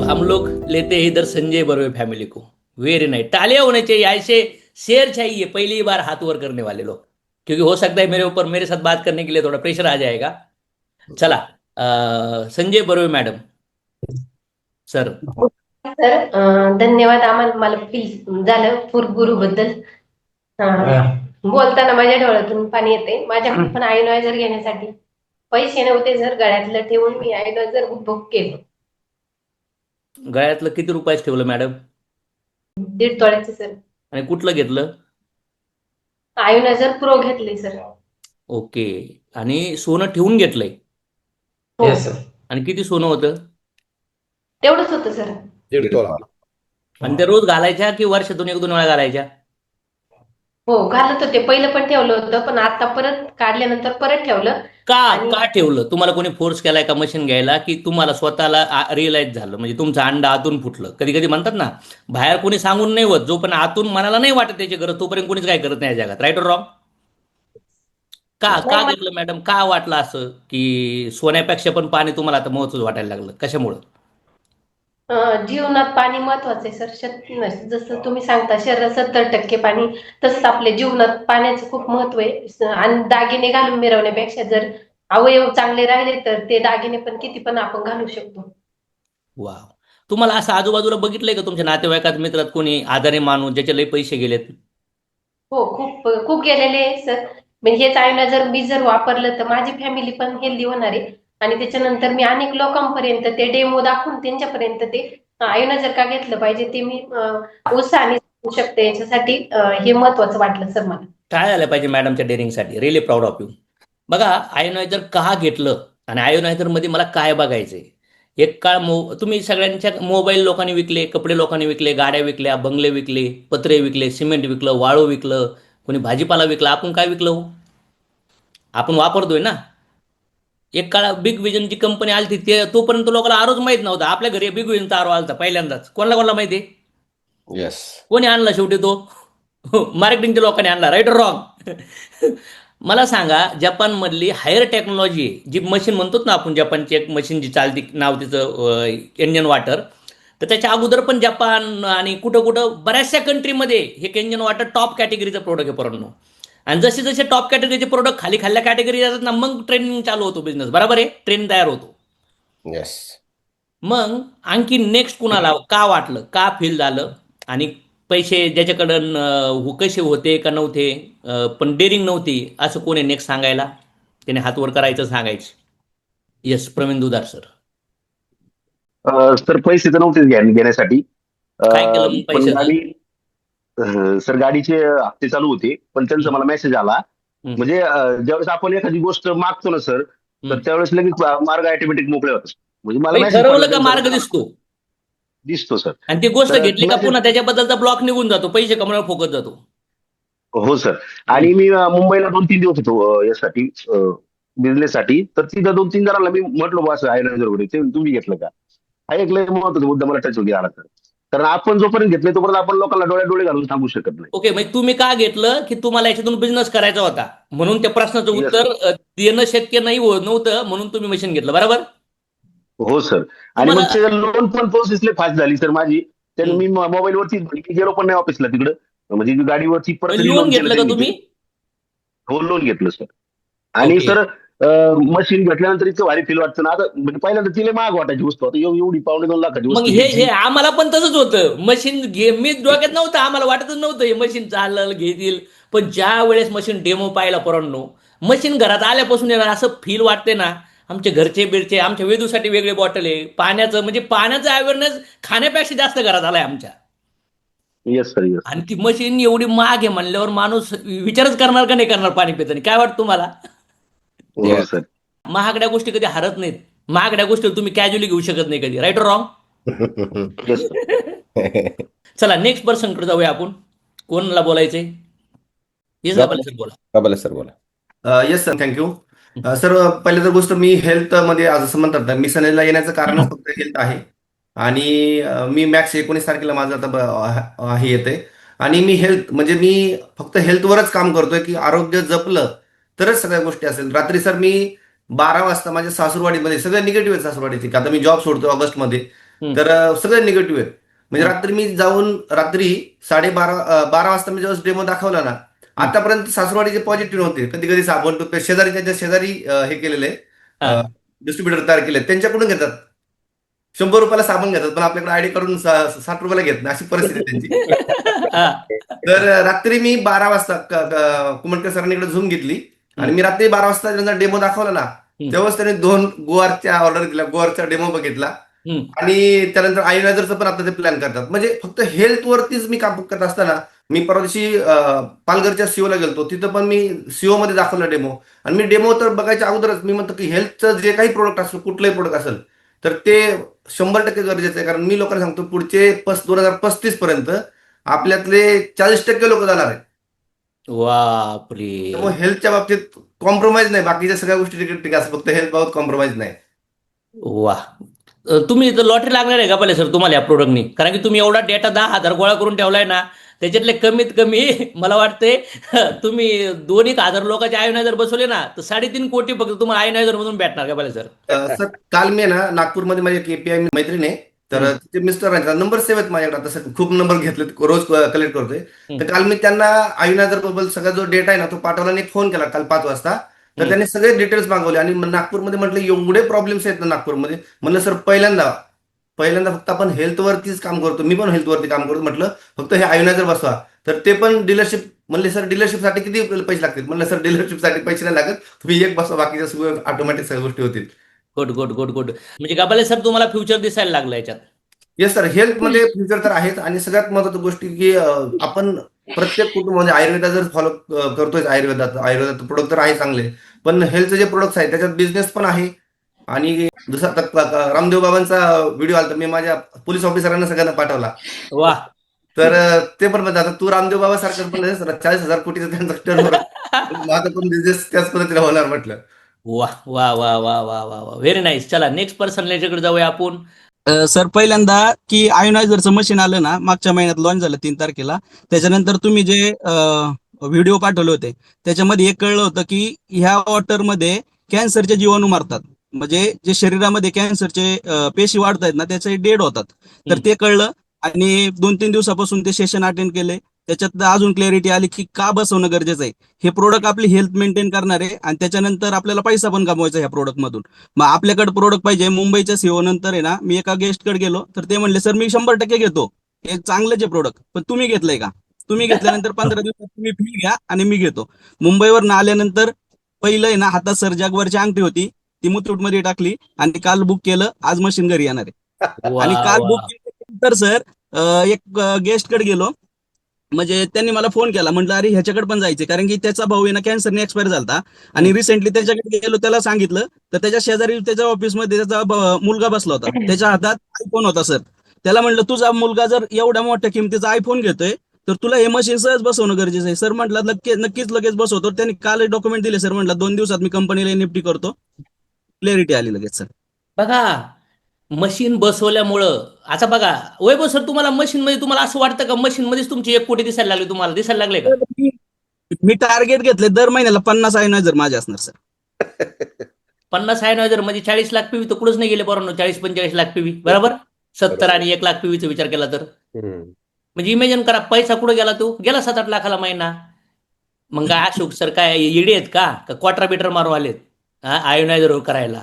हम लोग लेते हैं इधर संजय बर्वे फैमिली को। वेरी नाइस, तालियां होने चाहिए, ऐसे शेर चाहिए पहली बार हाथ ऊपर करने वाले लोग, क्योंकि हो सकता है मेरे ऊपर मेरे साथ बात करने के लिए थोड़ा प्रेशर आ जाएगा। चला, Sanjay Barve madam sir. Sir धन्यवाद आम्हाला मला फील झालं गुरु बद्दल. बोलताना माझ्या डोळ्यातून पाणी येते. माझ्याकडे पण आयनॉयझर घेण्यासाठी पैसे नव्हते सर, गळ्यातलं ठेवून मी आयनॉयझर बुक केलं. गळ्यातलं किती रुपयाच ठेवलं मॅडम? 1.5 तोळ्याचे सर. आणि कुठलं घेतलं? आयनॉयझर प्रो घेतले सर. ओके. आणि सोनं ठेवून घेतलंय? हो येस सर. आणि किती सोनं होतं? तेवढंच होतं सर. 1.5 तोळा. आणि ते रोज घालायच्या की वर्षातून 1-2 वेळा घालायच्या? हो घालत होते, पहिलं पण ठेवलं होतं, पण आता परत काढल्यानंतर परत ठेवलं. का आणि का ठेवलं? तुम्हाला कोणी फोर्स केलाय का मशीन घ्यायला, की तुम्हाला स्वतःला रिअलाइज झालं, म्हणजे तुमचं अंड आतून फुटलं? कधी कधी म्हणतात ना, बाहेर कोणी सांगून नाही होत, जोपर्यंत आतून मनाला नाही वाटत त्याची गरज तोपर्यंत कोणीच काय करत नाही या जगात. राईट और रॉंग? का नाही का घेतलं मॅडम? का वाटलं असं की सोन्यापेक्षा पण पाणी तुम्हाला आता महत्त्वाचं वाटायला लागलं? कशामुळं? जीवनात पाणी महत्वाचं आहे सर. जसं तुम्ही सांगता शरीरात 70% पाणी, तसंच आपल्या जीवनात पाण्याचं खूप महत्व आहे. आणि दागिने घालून मिरवण्यापेक्षा जर अवयव चांगले राहिले तर ते दागिने पण किती पण आपण घालू शकतो. वा. तुम्हाला असं आजूबाजूला बघितलंय का तुमच्या नातेवाईकात मित्रात कोणी आजारी माणूस ज्याचे लई पैसे गेलेत? हो, खूप खूप गेलेले आहे सर. म्हणजे हेच आयना जर मी जर वापरलं तर माझी फॅमिली पण हेल्दी होणार आहे. आणि त्याच्यानंतर मी अनेक लोकांपर्यंत ते डेमो दाखवून त्यांच्यापर्यंत ते आयना जर का घेतलं पाहिजे ते मी उत्साहाने सांगू शकते. याच्यासाठी हे महत्वाचं वाटलं सर मला. काय झालं पाहिजे मॅडमच्या डेअरिंगसाठी. Really proud of you. बघा, आयोनायझर का घेतलं आणि आयोनायझर मध्ये मला काय बघायचंय. एक काळ तुम्ही सगळ्यांच्या मोबाईल लोकांनी विकले, कपडे लोकांनी विकले, गाड्या विकल्या, बंगले विकले, पत्रे विकले, सिमेंट विकलं, वाळू विकलं, कोणी भाजीपाला विकला. आपण काय विकलो? आपण वापरतोय ना. एक काळ बिग विजनची कंपनी आली ते तोपर्यंत लोकांना आरोच माहित नव्हता. आपल्या घरी बिग विजनचा आरो आलता पहिल्यांदाच. कोणाला कोणाला माहिती आहे? येस. कोणी आणला शेवटी तो? मार्केटिंगच्या लोकांनी आणला. राईट और रॉंग? मला सांगा, जपानमधली हायर टेक्नॉलॉजी जी मशीन म्हणतो ना आपण, जपानची एक मशीन जी चालती, नाव तिचं इंजन वॉटर. तर त्याच्या अगोदर पण जपान आणि कुठं कुठं बऱ्याचशा कंट्रीमध्ये हे इंजन वॉटर टॉप कॅटेगरीचं प्रोडक्ट आहे परंतु. आणि जसे जसे टॉप कॅटेगरीचे प्रोडक्ट खाली खाल्ल्या कॅटेगरी जातात ना, मग ट्रेनिंग चालू होतो बिझनेस. बरोबर आहे? ट्रेन तयार होतो. येस. मग आणखी नेक्स्ट कुणाला का वाटलं, का फील झालं? आणि पैसे ज्याच्याकडं कसे होते का नव्हते, पण डेअरिंग नव्हती, असं कोणी नेक्स्ट सांगायला? त्याने हात वर करायचं, सांगायचं. येस, प्रवीण दुधार सर. सर पैसे तर नव्हतेच घेण्यासाठी. काय केलं मग पण पैशाचं? गाडी, सर गाडीचे हप्ते चालू होते, पण त्यांचा मला मेसेज आला. हम्म. म्हणजे ज्यावेळेस आपण एखादी गोष्ट मागतो ना सर, तर त्यावेळेस लगेच मार्ग ऑटोमॅटिक मोकळे होतात. म्हणजे मला काही मेसेज ठरवलं का मार्ग दिसतो? दिसतो सर. आणि ती गोष्ट तर घेतली का message- पुन्हा त्याच्याबद्दलचा ब्लॉक निघून जातो, पैसे कमवण्यावर फोकस जातो. हो सर. आणि मी मुंबईला 2-3 दिवस होतो यासाठी, बिझनेससाठी. तर तिथं 2-3 जणांना मी म्हटलो बा असं आयनायझर वगैरे, ते तुम्ही घेतलं का? हा एक लय महत्वाचा मुद्दा मला टच आला सर. कारण आपण जोपर्यंत घेतले तोपर्यंत आपण लोकांना डोळ्यात डोळे घालून सांगू शकत नाही. ओके, म्हणजे तुम्ही का घेतलं? की तुम्हाला याच्यातून बिझनेस करायचा होता, म्हणून त्या प्रश्नाचं Yes, उत्तर देणं शक्य नाही नव्हतं, म्हणून तुम्ही मशीन घेतलं. बरोबर? हो सर. आणि मग तुम्हाला ते लोन पण प्रोसेस लय फास्ट झाली सर माझी. त्याने मी मोबाईलवरती गेलो पण नाही ऑफिसला तिकडं. म्हणजे गाडीवरती परत लोन रिलोन केलं घेतलं का त्यांनी. तुम्ही? हो, लोन घेतलं सर. आणि ओके. सर मशीन घेतल्यानंतर इतकं भारी फील वाटतं ना. आता म्हणजे पहिल्यांदा तिला महाग वाटायची वस्तू, आता एवढी 2.5 लाखाची मग वस्तू हे घ्यायची. आम्हाला पण तसंच होतं. मशीन मी डोक्यात नव्हतं, आम्हाला वाटतच नव्हतं हे मशीन चालल घेतील. पण ज्या वेळेस मशीन डेमो पाहिला पोरांनो, मशीन घरात आल्यापासून येणार असं फील वाटते ना. आमचे घरचे बिरचे, आमच्या वेदूसाठी वेगळे बॉटल आहे पाण्याचं, म्हणजे पाण्याचं अवेअरनेस खाण्यापेक्षा जास्त घरात आलाय आमच्या. Yes sir, yes. आणि ती मशीन एवढी महाग आहे म्हणल्यावर माणूस विचारच करणार का नाही करणार पाणी पिताना? काय वाटतं तुम्हाला? हो Yes. सर. महागड्या गोष्टी कधी हरत नाहीत. महागड्या गोष्टी तुम्ही कॅज्युअली घेऊ शकत नाही कधी. राईट और रॉंग? Yes sir. चला, नेक्स्ट पर्सनकडे जाऊया आपण. कोणाला बोलायचंय? येस दाबाले सर, बोला. बाबाला सर बोला. Yes sir, thank you. सर, पहिली तर गोष्ट मी हेल्थमध्ये आज असं म्हणतात ना, मी सनेलला येण्याचं कारणच फक्त हेल्थ आहे. आणि मी मॅक्स 19 तारखेला माझं आता हे येते. आणि मी हेल्थ म्हणजे मी फक्त हेल्थवरच काम करतोय की आरोग्य जपलं तरच सगळ्या गोष्टी असेल. रात्री सर मी 12 वाजता माझ्या सासूरवाडीमध्ये, सगळ्या निगेटिव्ह आहेत सासूरवाडीची, आता मी जॉब सोडतोय ऑगस्टमध्ये. तर सगळे निगेटिव्ह आहेत. म्हणजे रात्री मी जाऊन रात्री 12:30 वाजता मी जेव्हा डेमो दाखवला ना, आतापर्यंत सासरवाडीचे पॉझिटिव्ह नव्हते. कधी कधी साबण टूथपेस्ट शेजारी त्यांच्या शेजारी हे केलेले डिस्ट्रीब्युटर तयार केले, त्यांच्याकडून घेतात. 100 रुपयाला साबण घेतात, पण आपल्याकडे आयडी काढून 60 रुपयाला घेत नाही, अशी परिस्थिती आहे त्यांची. तर रात्री मी 12 वाजता कुमटकर सरांनी इकडे झूम घेतली आणि मी रात्री 12 वाजता त्यांचा डेमो दाखवला ना, तेव्हाच त्यांनी 2 गोवारच्या ऑर्डर दिल्या, गोवारचा डेमो बघितला आणि त्यानंतर आयोनायझरचं पण आता ते प्लॅन करतात. म्हणजे फक्त हेल्थवरतीच मी काम करत असताना मी परवा दिवशी पालघरच्या सीओला गेलतो, तिथं पण मी सीओ मध्ये दाखवला डेमो. आणि मी डेमो तर बघायच्या अगोदरच मी म्हणतो की हेल्थचं जे काही प्रोडक्ट असेल, कुठलंही प्रोडक्ट असेल तर ते 100% गरजेचं आहे. कारण मी लोकांना सांगतो पुढचे 2035 पर्यंत आपल्यातले 40% लोक जाणार आहेत. बापरे. त्यामुळे हेल्थच्या बाबतीत कॉम्प्रोमाइज नाही, बाकीच्या सगळ्या गोष्टी ठीक आहे, फक्त हेल्थ बाबत कॉम्प्रोमाइज नाही. वा. तुम्ही तर लॉटरी लागणार आहे का पहिले सर तुम्हाला या प्रोडक्टनी? कारण की तुम्ही एवढा डेटा 10,000 गोळा करून ठेवलाय ना, त्याच्यातले कमीत कमी मला वाटते तुम्ही 2,000 लोकांचे आयोनायझर बसवले ना, तर 3.5 कोटी फक्त तुम्हाला आयोनायझर मधून भेटणार का पहिले सर? सर काल मी ना नागपूरमध्ये माझी KPI मैत्रीण आहे, तर ते मिस्टरांचा नंबर सेव्ह आहेत माझ्याकडे. आता सर खूप नंबर घेतले, रोज कलेक्ट करतोय. तर काल मी त्यांना आयोनायझर बद्दल सगळा जो डेटा आहे ना तो पाठवला आणि एक फोन केला काल 5 वाजता. तर त्यांनी सगळे डिटेल्स मागवले आणि नागपूरमध्ये म्हटलं एवढे प्रॉब्लेम्स आहेत ना नागपूरमध्ये. म्हणलं सर पहिल्यांदा फक्त आपण हेल्थवरतीच काम करतो, मी पण हेल्थवरती काम करतो. म्हटलं फक्त हे आयोनायझर बसवा. तर ते पण डीलरशिप. म्हणले सर डीलरशिपसाठी किती पैसे लागतील? म्हणलं सर डीलरशिपसाठी पैसे नाही लागत, तुम्ही एक बसवा, बाकीच्या सगळं ऑटोमॅटिक सगळ्या गोष्टी होतील. Good good good good. म्हणजे गबाले सर तुम्हाला फ्युचर दिसायला लागलं याच्यात. येस सर, हेल्थमध्ये फ्युचर तर आहेच. आणि सगळ्यात महत्त्वाची गोष्ट की आपण प्रत्येक कुटुंब म्हणजे आयुर्वेदा जर फॉलो करतोय, आयुर्वेदात प्रोडक्ट तर आहे चांगले, पण हेल्थचे जे प्रोडक्ट्स आहेत त्याच्यात बिझनेस पण आहे. आणि जसं आता रामदेव बाबांचा व्हिडिओ आला, मी माझ्या पोलीस ऑफिसरांना सगळ्यांना पाठवला. वा. तर ते पण म्हणतात आता तू रामदेव बाबा सारखं पण 40,000 कोटीचा त्यांचा टर्नओव्हर, माझा पण बिझनेस त्याच पद्धतीने होणार म्हटलं. वा वा वा वा वा वा वा. Very nice. चला नेक्स्ट पर्सन याच्याकडे जाऊया आपण. सर पहिल्यांदा की आयोनायझरचं मशीन आलं ना, मागच्या महिन्यात लॉन्च झालं 3 तारखेला. त्याच्यानंतर तुम्ही जे व्हिडिओ पाठवले होते त्याच्यामध्ये एक कळलं होतं की ह्या वॉटरमध्ये कॅन्सरचे जीवाणू मारतात. म्हणजे जे शरीरामध्ये कॅन्सरचे पेशी वाढतायत ना त्याचे डेड होतात. तर ते कळलं आणि 2-3 दिवसापासून ते सेशन अटेंड केले. त्याच्यात अजून क्लॅरिटी आली की का बसवणं गरजेचं आहे. हे प्रोडक्ट आपली हेल्थ मेंटेन करणार आहे आणि त्याच्यानंतर आपल्याला पैसा पण कमवायचा ह्या प्रोडक्ट मधून. मग आपल्याकडे प्रोडक्ट पाहिजे. मुंबईच्या सीओ नंतर आहे ना, मी एका गेस्टकडे गेलो तर ते म्हणले सर मी 100% घेतो, हे चांगलंच आहे प्रोडक्ट, पण तुम्ही घेतलंय का? तुम्ही घेतल्यानंतर 15 दिवसात तुम्ही फील घ्या आणि मी घेतो. मुंबईवर आल्यानंतर पहिलं आहे ना हातात सर जगवरची अंगठी होती, ती मुथूटमध्ये टाकली आणि काल बुक केलं, आज मशीन घरी येणार आहे. आणि काल बुक केल्यानंतर सर एक गेस्टकडे गेलो, म्हणजे त्यांनी मला फोन केला, म्हटलं अरे ह्याच्याकडे पण जायचं, कारण की त्याचा भाऊ आहे ना कॅन्सरने एक्सपायर झाला आणि रिसेंटली त्याच्याकडे गेलो, त्याला सांगितलं तर त्याच्या शेजारी त्याच्या ऑफिसमध्ये त्याचा मुलगा बसला होता, त्याच्या हातात आयफोन होता सर. त्याला म्हणलं तुझा मुलगा जर एवढ्या मोठ्या किमतीचा आयफोन घेतोय तर तुला हे मशीन सहज बसवणं गरजेचं आहे. सर म्हटलं नक्कीच लगेच बसवतो. त्यांनी काल डॉक्युमेंट दिले सर, म्हटलं 2 दिवसात मी कंपनीला एनएफटी करतो. क्लॅरिटी आली लगेच सर. बघा मशीन बसवल्यामुळं आता बघा वैभव सर, तुम्हाला मशीन मध्ये तुम्हाला असं वाटतं का मशीन मध्येच तुमची 1 कोटी दिसायला लागले? तुम्हाला दिसायला लागले का? मी टार्गेट घेतले दर महिन्याला 50 आयोनायझर माझे असणार सर. 50 आयोनायझर म्हणजे 40 लाख पीव्ही तर कुठंच नाही गेले बरोबर. 40-45 लाख पीव्ही बरोबर. 70 आणि 1 लाख पीव्हीचा विचार केला तर म्हणजे इमॅजिन करा पैसा कुठं गेला, तो गेला 7-8 लाखाला महिना. मग काय अशोक सर काय येडे आहेत का क्वार्टर बीटर मारू आलेत आयोनायझर करायला?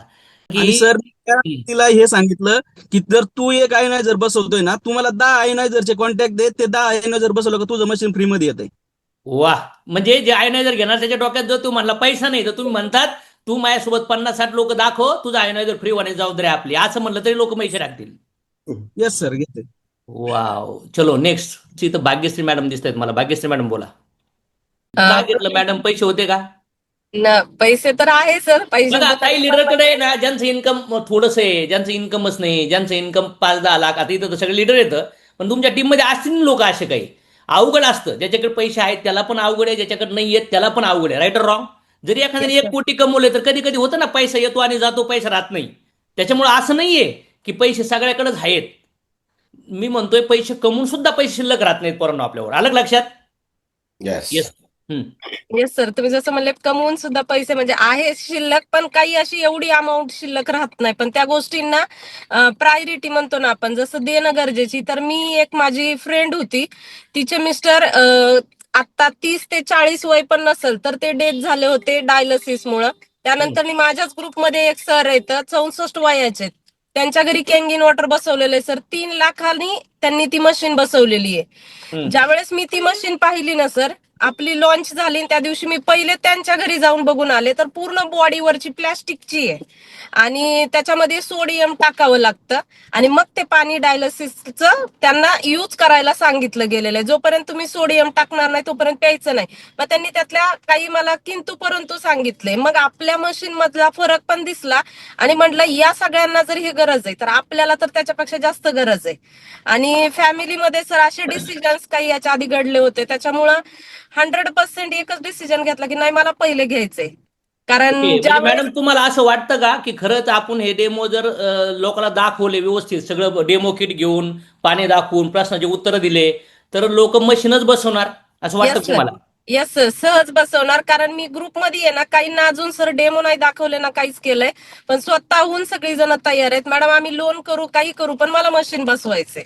आणि सर तिला हे सांगितलं की जर तू एक आयोनायझर बसवतोय ना, तुम्हाला 10 आयोनायझरचे कॉन्टॅक्ट दे, ते 10 आयोनायझर बसवलं का तुझं मशीन फ्री मध्ये येतंय. वा. म्हणजे जे आयोनायझर घेणार त्याच्या डोक्यात जर तू म्हणला पैसा नाही तर तुम्ही म्हणतात तू माझ्यासोबत 50-60 लोक दाखव, तुझं आयोनायझर फ्री होण्याची जबाबदारी आपली, असं म्हणलं तरी लोक पैसे टाकतील. येस सर, घेते. वाव. चलो नेक्स्ट इथं भाग्यश्री मॅडम दिसत आहेत मला. भाग्यश्री मॅडम बोला. का घेतलं मॅडम? पैसे होते का? पैसे तर आहे सर. पैसे बघा काही लिडरकडे ना ज्यांचं इन्कम थोडंच आहे, ज्यांचं इन्कमच नाही, ज्यांचं इन्कम 5-10 लाख, आता इथं तर सगळे लिडर येतं, पण तुमच्या टीममध्ये असतील लोक असे काही. अवघड असतं. ज्याच्याकडे पैसे आहेत त्याला पण अवघड आहे, ज्याच्याकडे नाही येत त्याला पण अवघड आहे. राईट और रॉंग? जरी एखाद्याने 1 कोटी कमवले तर कधी कधी होतं ना, पैसा येतो आणि जातो, पैसा राहत नाही. त्याच्यामुळे असं नाहीये की पैसे सगळ्याकडेच आहेत. मी म्हणतोय पैसे कमवून सुद्धा पैसे शिल्लक राहत नाहीत पोरांनो आपल्यावर. आलं का लक्षात? येस. येस. येस सर, तुम्ही जसं म्हणले कमवून सुद्धा पैसे म्हणजे आहे शिल्लक, पण काही अशी एवढी अमाऊंट शिल्लक राहत नाही. पण त्या गोष्टींना प्रायोरिटी म्हणतो ना आपण, जसं देणं गरजेची. तर मी एक माझी फ्रेंड होती, तिचे मिस्टर आता 30 ते 40 वय पण नसेल तर ते डेथ झाले होते डायलिसिसमुळं. त्यानंतर माझ्याच ग्रुपमध्ये एक सर आहेत 64 वयाचे, त्यांच्या घरी कॅंगिन वॉटर बसवलेलं आहे सर. 3 लाखांनी त्यांनी ती मशीन बसवलेली आहे. ज्यावेळेस मी ती मशीन पाहिली ना सर, आपली लॉन्च झाली त्या दिवशी मी पहिले त्यांच्या घरी जाऊन बघून आले, तर पूर्ण बॉडीवरची प्लॅस्टिकची आहे आणि त्याच्यामध्ये सोडियम टाकावं लागतं आणि मग ते पाणी डायलिसिसचं त्यांना यूज करायला सांगितलं गेलेलं आहे. जोपर्यंत तुम्ही सोडियम टाकणार नाही तोपर्यंत प्यायचं नाही. मग त्यांनी त्यातल्या काही मला किंतु परंतु सांगितले. मग आपल्या मशीन मधला फरक पण दिसला आणि म्हटलं या सगळ्यांना जर ही गरज आहे तर आपल्याला तर त्याच्यापेक्षा जास्त गरज आहे. आणि फॅमिलीमध्ये सर असे डिसिजन्स काही याच्या आधी घडले होते, त्याच्यामुळं 100% एकच डिसिजन घेतला की नाही मला पहिले घ्यायचंय. कारण म्हणजे मॅडम तुम्हाला असं वाटतं का की खरंच आपण हे डेमो जर लोकांना दाखवले व्यवस्थित, सगळं डेमो किट घेऊन पाणी दाखवून प्रश्नाचे उत्तर दिले तर लोक मशीनच बसवणार असं वाटतं तुम्हाला? येस सर, सहज बसवणार. कारण मी ग्रुपमध्ये आहे ना, काहींना अजून सर डेमो नाही दाखवले ना काहीच केलंय, पण स्वतःहून सगळी जण तयार आहेत. मॅडम आम्ही लोन करू काही करू पण मला मशीन बसवायचंय.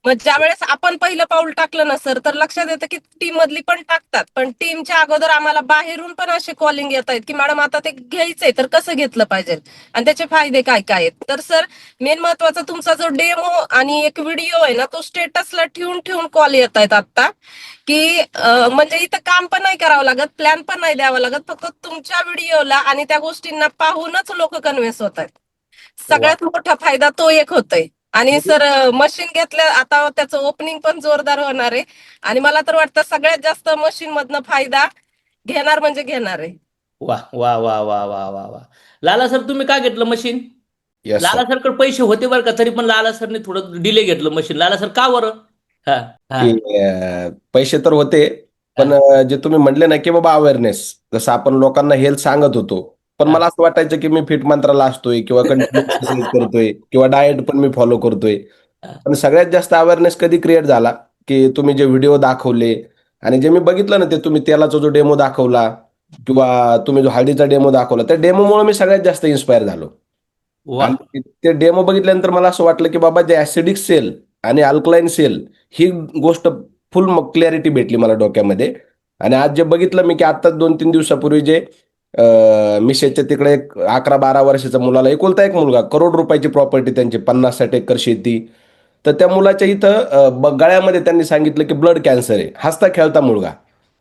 मग ज्यावेळेस आपण पहिलं पाऊल टाकलं ना सर, तर लक्षात येतं की टीम मधली पण टाकतात, पण टीमच्या अगोदर आम्हाला बाहेरून पण असे कॉलिंग येत आहेत की मॅडम आता ते घ्यायचंय तर कसं घेतलं पाहिजे आणि त्याचे फायदे काय काय आहेत. तर सर मेन महत्वाचा तुमचा जो डेमो आणि एक व्हिडिओ आहे ना, तो स्टेटसला ठेवून कॉल येत आहेत आता की म्हणजे इथं काम पण नाही करावं लागत, प्लॅन पण नाही द्यावं लागत, फक्त तुमच्या व्हिडिओला आणि त्या गोष्टींना पाहूनच लोक कन्व्हिन्स होत आहेत. सगळ्यात मोठा फायदा तो एक होतोय. आणि सर मशीन घेतल्या आता त्याचं ओपनिंग पण जोरदार होणार आहे आणि मला तर वाटतं सगळ्यात जास्त मशीन मधनं फायदा घेणार म्हणजे घेणार आहे. वा वा वा वा वा वा वा. लाला सर तुम्ही का घेतलं मशीन? येस लाला सरकडे पैसे होते बरं का, तरी पण लाला सरने थोडं डिले घेतलं मशीन. लाला सर का बरं? हा हा की पैसे तर होते, पण जे तुम्ही म्हणले ना की बाबा अवेअरनेस, जसं आपण लोकांना हेल्थ सांगत होतो, पण मला असं वाटायचं की मी फिट मंत्राला असतोय किंवा कंटिन्यू एक्सरसाइज करतोय किंवा डाएट पण मी फॉलो करतोय. पण सगळ्यात जास्त अवेअरनेस कधी क्रिएट झाला की तुम्ही जे व्हिडिओ दाखवले आणि जे मी बघितलं ना, ते तुम्ही तेलाचा जो डेमो दाखवला किंवा तुम्ही जो हळदीचा डेमो दाखवला, त्या डेमोमुळे मी सगळ्यात जास्त इन्स्पायर झालो. वा आणि ते डेमो बघितल्यानंतर मला असं वाटलं की बाबा जे ऍसिडिक सेल आणि अल्कलाइन सेल ही गोष्ट फुल क्लॅरिटी भेटली मला डोक्यामध्ये. आणि आज जे बघितलं मी की आता 2-3 दिवसापूर्वी जे मिसेसच्या तिकडे एक 11-12 वर्षाच्या मुलाला, एकुलता एक मुलगा, करोड रुपयाची प्रॉपर्टी त्यांची, 50-60 एकर शेती, तर त्या मुलाच्या इथं गळ्यामध्ये त्यांनी सांगितलं की ब्लड कॅन्सर आहे. हसता खेळता मुलगा,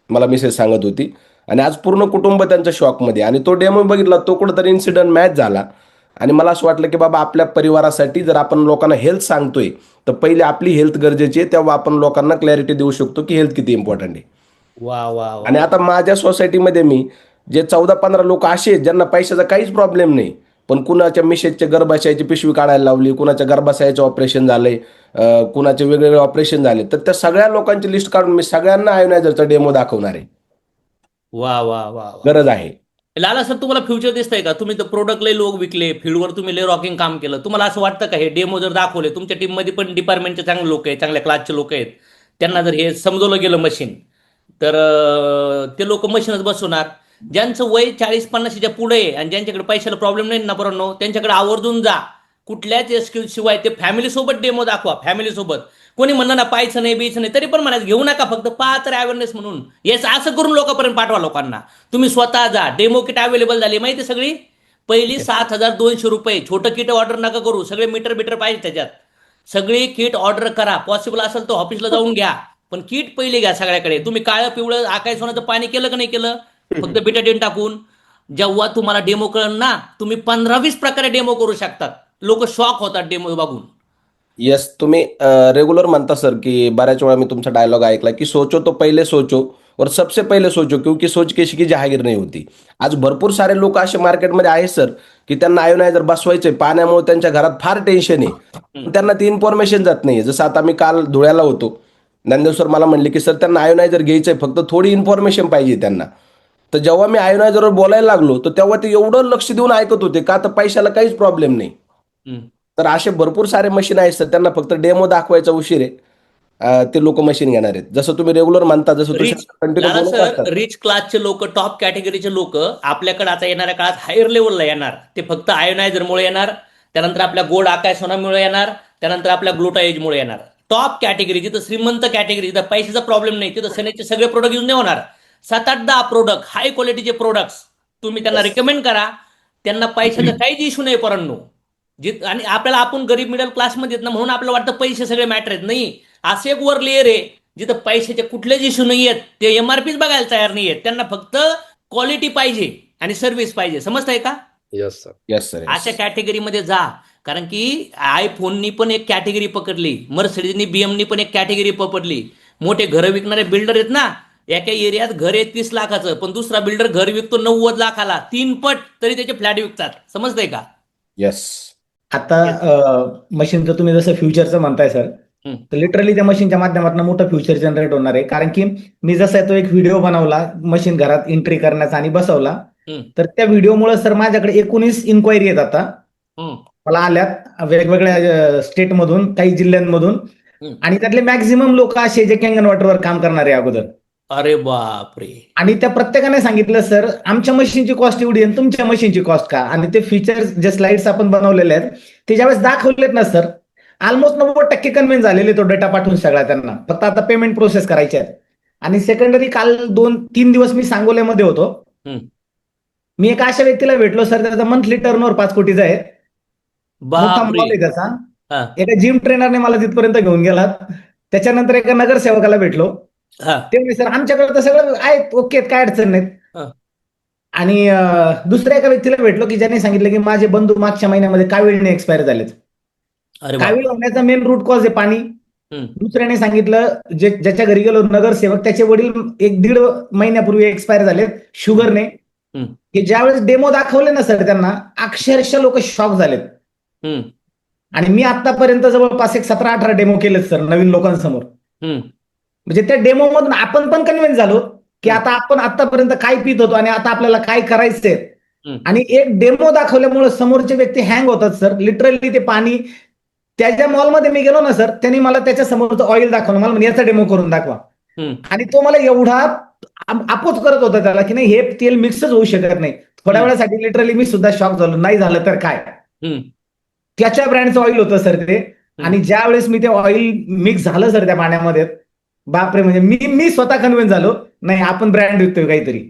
मला मिसेस सांगत होती. आणि आज पूर्ण कुटुंब त्यांच्या शॉकमध्ये. आणि तो डेमो बघितला, तो कुठेतरी इन्सिडेंट मॅच झाला. आणि मला असं वाटलं की बाबा आपल्या परिवारासाठी जर आपण लोकांना हेल्थ सांगतोय तर पहिले आपली हेल्थ गरजेची आहे, तेव्हा आपण लोकांना क्लॅरिटी देऊ शकतो की हेल्थ किती इम्पॉर्टंट आहे. वा वा वा. आणि आता माझ्या सोसायटीमध्ये मी जे 14-15 लोक असे आहेत ज्यांना पैशाचा काहीच प्रॉब्लेम नाही, पण कुणाच्या मिसेसच्या गर्भाशयाची पिशवी काढायला लावली, कुणाच्या गर्भाशयाचं ऑपरेशन झालंय, कुणाचे वेगवेगळे ऑपरेशन झाले, तर त्या सगळ्या लोकांची लिस्ट काढून मी सगळ्यांना आयोनायझरचा डेमो दाखवणार आहे. वा वा वा वा. गरज आहे. लाला सर तुम्हाला फ्युचर दिसतंय का? तुम्ही तर प्रोडक्ट लय लोक विकले, फील्डवर तुम्ही लय रॉकिंग काम केलं. तुम्हाला असं वाटतं का हे डेमो जर दाखवले, तुमच्या टीममध्ये पण डिपार्टमेंटचे चांगले लोक आहेत, चांगल्या क्लासचे लोक आहेत, त्यांना जर हे समजवलं गेलं मशीन, तर ते लोक मशीनच बसवणार? ज्यांचं वय 40-50च्या पुढे आहे आणि ज्यांच्याकडे पैशाला प्रॉब्लेम नाही ना बरोबर, त्यांच्याकडे आवर्जून जा. कुठल्याच एक्सक्यूज शिवाय ते फॅमिलीसोबत डेमो दाखवा, फॅमिलीसोबत. कोणी म्हणलं ना पाहायचं नाही बीचं नाही, तरी पण म्हणायचं घेऊ नका, फक्त पहा तर अवेअरनेस म्हणून. येस, असं करून लोकांपर्यंत पाठवा लोकांना. तुम्ही स्वतः जा. डेमो किट अवेलेबल झाली माहिती सगळी. पहिली 7,200 रुपये. छोटं किट ऑर्डर नका करू, सगळे मीटर पाहिजे त्याच्यात. सगळी किट ऑर्डर करा, पॉसिबल असेल तर ऑफिसला जाऊन घ्या, पण किट पहिले घ्या सगळ्याकडे. तुम्ही काळं पिवळं आकाश सोन्याचं पाणी केलं का नाही केलं, फक्त बिटाडीन टाकून. जेव्हा तुम्हाला डेमो कळण ना, तुम्ही 15-20 प्रकारे डेमो करू शकतात. लोक शॉक होतात डेमो बघून. येस, तुम्ही रेग्युलर म्हणता सर की बऱ्याच वेळा मी तुमचा डायलॉग ऐकला की सोचो तो पहिले सोचो और सबसे पहिले सोचो, क्योंकि सोच के की जहागीर नाही होती. आज भरपूर सारे लोक असे मार्केटमध्ये आहेत सर की त्यांना आयोनायझर बसवायचे, पाण्यामुळे त्यांच्या घरात फार टेन्शन आहे, त्यांना ती इन्फॉर्मेशन जात नाही. जसं आता मी काल धुळ्याला होतो, ज्ञानदेव सर मला म्हणले की सर त्यांना आयोनायझर घ्यायचंय, फक्त थोडी इन्फॉर्मेशन पाहिजे त्यांना. तर जेव्हा मी आयोनायझरवर बोलायला लागलो तर तेव्हा ते एवढं लक्ष देऊन ऐकत होते, का तर पैशाला काहीच प्रॉब्लेम नाही. तर असे भरपूर सारे मशीन आहेत सर, त्यांना फक्त डेमो दाखवायचा उशीर आहे. ते लोक मशीन घेणार आहेत. जसं तुम्ही रेग्युलर म्हणता, जसं रिच कंटिन्यू दादा बोलत सर, असतात. रिच क्लासचे लोक, टॉप कॅटेगरीचे लोक आपल्याकडे आता येणाऱ्या काळात हायर लेवलला येणार. ते फक्त आयोनायझरमुळे येणार, त्यानंतर आपल्या गोड आकाश सोनामुळे येणार, त्यानंतर आपल्या ग्लुटाएजमुळे येणार. टॉप कॅटेगरी, जिथं श्रीमंत कॅटेगरी, जिथं पैशाचा प्रॉब्लेम नाही, तिथं सनेचे सगळे प्रोडक्ट यूज नाही होणार. 7-8-10 प्रोडक्ट, हाय क्वालिटीचे प्रोडक्ट्स तुम्ही त्यांना रिकमेंड करा. त्यांना पैशाचा काहीच इश्यू नाही पोरांनो. आणि आपल्याला, आपण गरीब मिडल क्लासमध्ये आहेत ना, म्हणून आपल्याला वाटतं पैसे सगळे मॅटर आहेत. नाही, असे एक वर लेअर आहे जिथं पैशाचे कुठलेच इश्यू नाही आहेत. ते एमआरपीच बघायला तयार नाही आहेत. त्यांना फक्त क्वालिटी पाहिजे आणि सर्व्हिस पाहिजे. समजताय का? Yes sir. Yes sir. अशा कॅटेगरीमध्ये जा. कारण की आयफोननी पण एक कॅटेगरी पकडली, मर्सिडीजनी, बीएमनी पण एक कॅटेगरी पकडली. मोठे घरं विकणारे बिल्डर आहेत ना, एका एरियात घर आहे 30 लाखाचं, पण दुसरा बिल्डर घर विकतो 90 लाखाला, 3 पट, तरी त्याचे फ्लॅट विकतात. समजतंय का? येस. आता मशीनचं तुम्ही जसं फ्युचरचं म्हणताय सर, हम्म. तर लिटरली त्या मशीनच्या माध्यमातून मोठं फ्युचर जनरेट होणार आहे. कारण की मी जसा तो एक व्हिडिओ बनवला मशीन घरात एंट्री करण्याचा आणि बसवला, हम्म. तर त्या व्हिडिओमुळे सर माझ्याकडे 19 इन्क्वायरी आहेत आता. हम्म. मला आल्यात वेगवेगळ्या स्टेटमधून, काही जिल्ह्यांमधून, हम्म. आणि त्यातले मॅक्झिमम लोक असे जे कॅंगन वॉटरवर काम करणारे अगोदर. अरे बापरे. आणि त्या प्रत्येकाने सांगितलं सर आमच्या मशीनची कॉस्ट एवढी आहे, तुमच्या मशीनची कॉस्ट का? आणि ते फीचर्स जे स्लाइड्स आपण बनवलेले आहेत ते ज्यावेळेस दाखवलेत ना सर, ऑलमोस्ट 90% कन्व्हिन्स झालेले तो डेटा पाठवून सगळ्या त्यांना. फक्त आता पेमेंट प्रोसेस करायची आहे. आणि सेकंडरी काल 2-3 दिवस मी सांगोल्यामध्ये होतो. हम्म. मी एका अशा व्यक्तीला भेटलो सर, त्याचा मंथली टर्नओव्हर 5 कोटीचा आहे, मोठा बापरे. मॉल आहे त्याचा. हा. एका जिम ट्रेनरने मला तिथपर्यंत घेऊन गेला. त्याच्यानंतर एका नगरसेवकाला भेटलो. हा. ते म्हणजे सर आमच्याकडे तर सगळं आहेत, ओके आहेत, काय अडचण नाहीत. हा. आणि दुसऱ्या एका व्यक्तीला भेटलो की ज्याने सांगितलं की माझे बंधू मागच्या महिन्यामध्ये कावीळने एक्सपायर झालेत. अरे कावीळ बापरे. होण्याचा मेन रूट कॉज आहे पाणी. हम्म. दुसऱ्याने सांगितलं ज्याच्या घरी गेलो नगरसेवक, त्याचे वडील 1-1.5 महिन्यापूर्वी एक्सपायर झालेत शुगरने. हम्म. की ज्यावेळेस डेमो दाखवले ना सर त्यांना, अक्षरशः लोक शॉक झालेत. हम्म. आणि मी आतापर्यंत जवळपास एक 17-18 डेमो केलेत सर नवीन लोकांसमोर. हम्म. म्हणजे त्या डेमो मधून आपण पण कन्व्हिन्स झालो की आता आपण आतापर्यंत काय पित होतो आणि आता आपल्याला काय करायचंय. हम्म. आणि एक डेमो दाखवल्यामुळे समोरचे व्यक्ती हँग होतात सर. लिटरली ते पाणी, त्या ज्या मॉलमध्ये मी गेलो ना सर, त्यांनी मला त्याच्या समोरचं ऑइल दाखवलं, मला म्हणे याचा डेमो करून दाखवा. हम्म. आणि तो मला एवढा अपोज करत होता त्याला की नाही हे तेल मिक्सच होऊ शकत नाही. थोड्या वेळासाठी लिटरली मी सुद्धा शॉक झालो, नाही झालं तर काय. हम्म. त्याच्या ब्रँडचं ऑइल होतं सर ते. आणि ज्या वेळेस मी ते ऑइल मिक्स झालं सर त्या पाण्यामध्ये, बापरे, म्हणजे मी स्वतः कन्व्हिन्स झालो, नाही आपण ब्रँड विकतोय काहीतरी.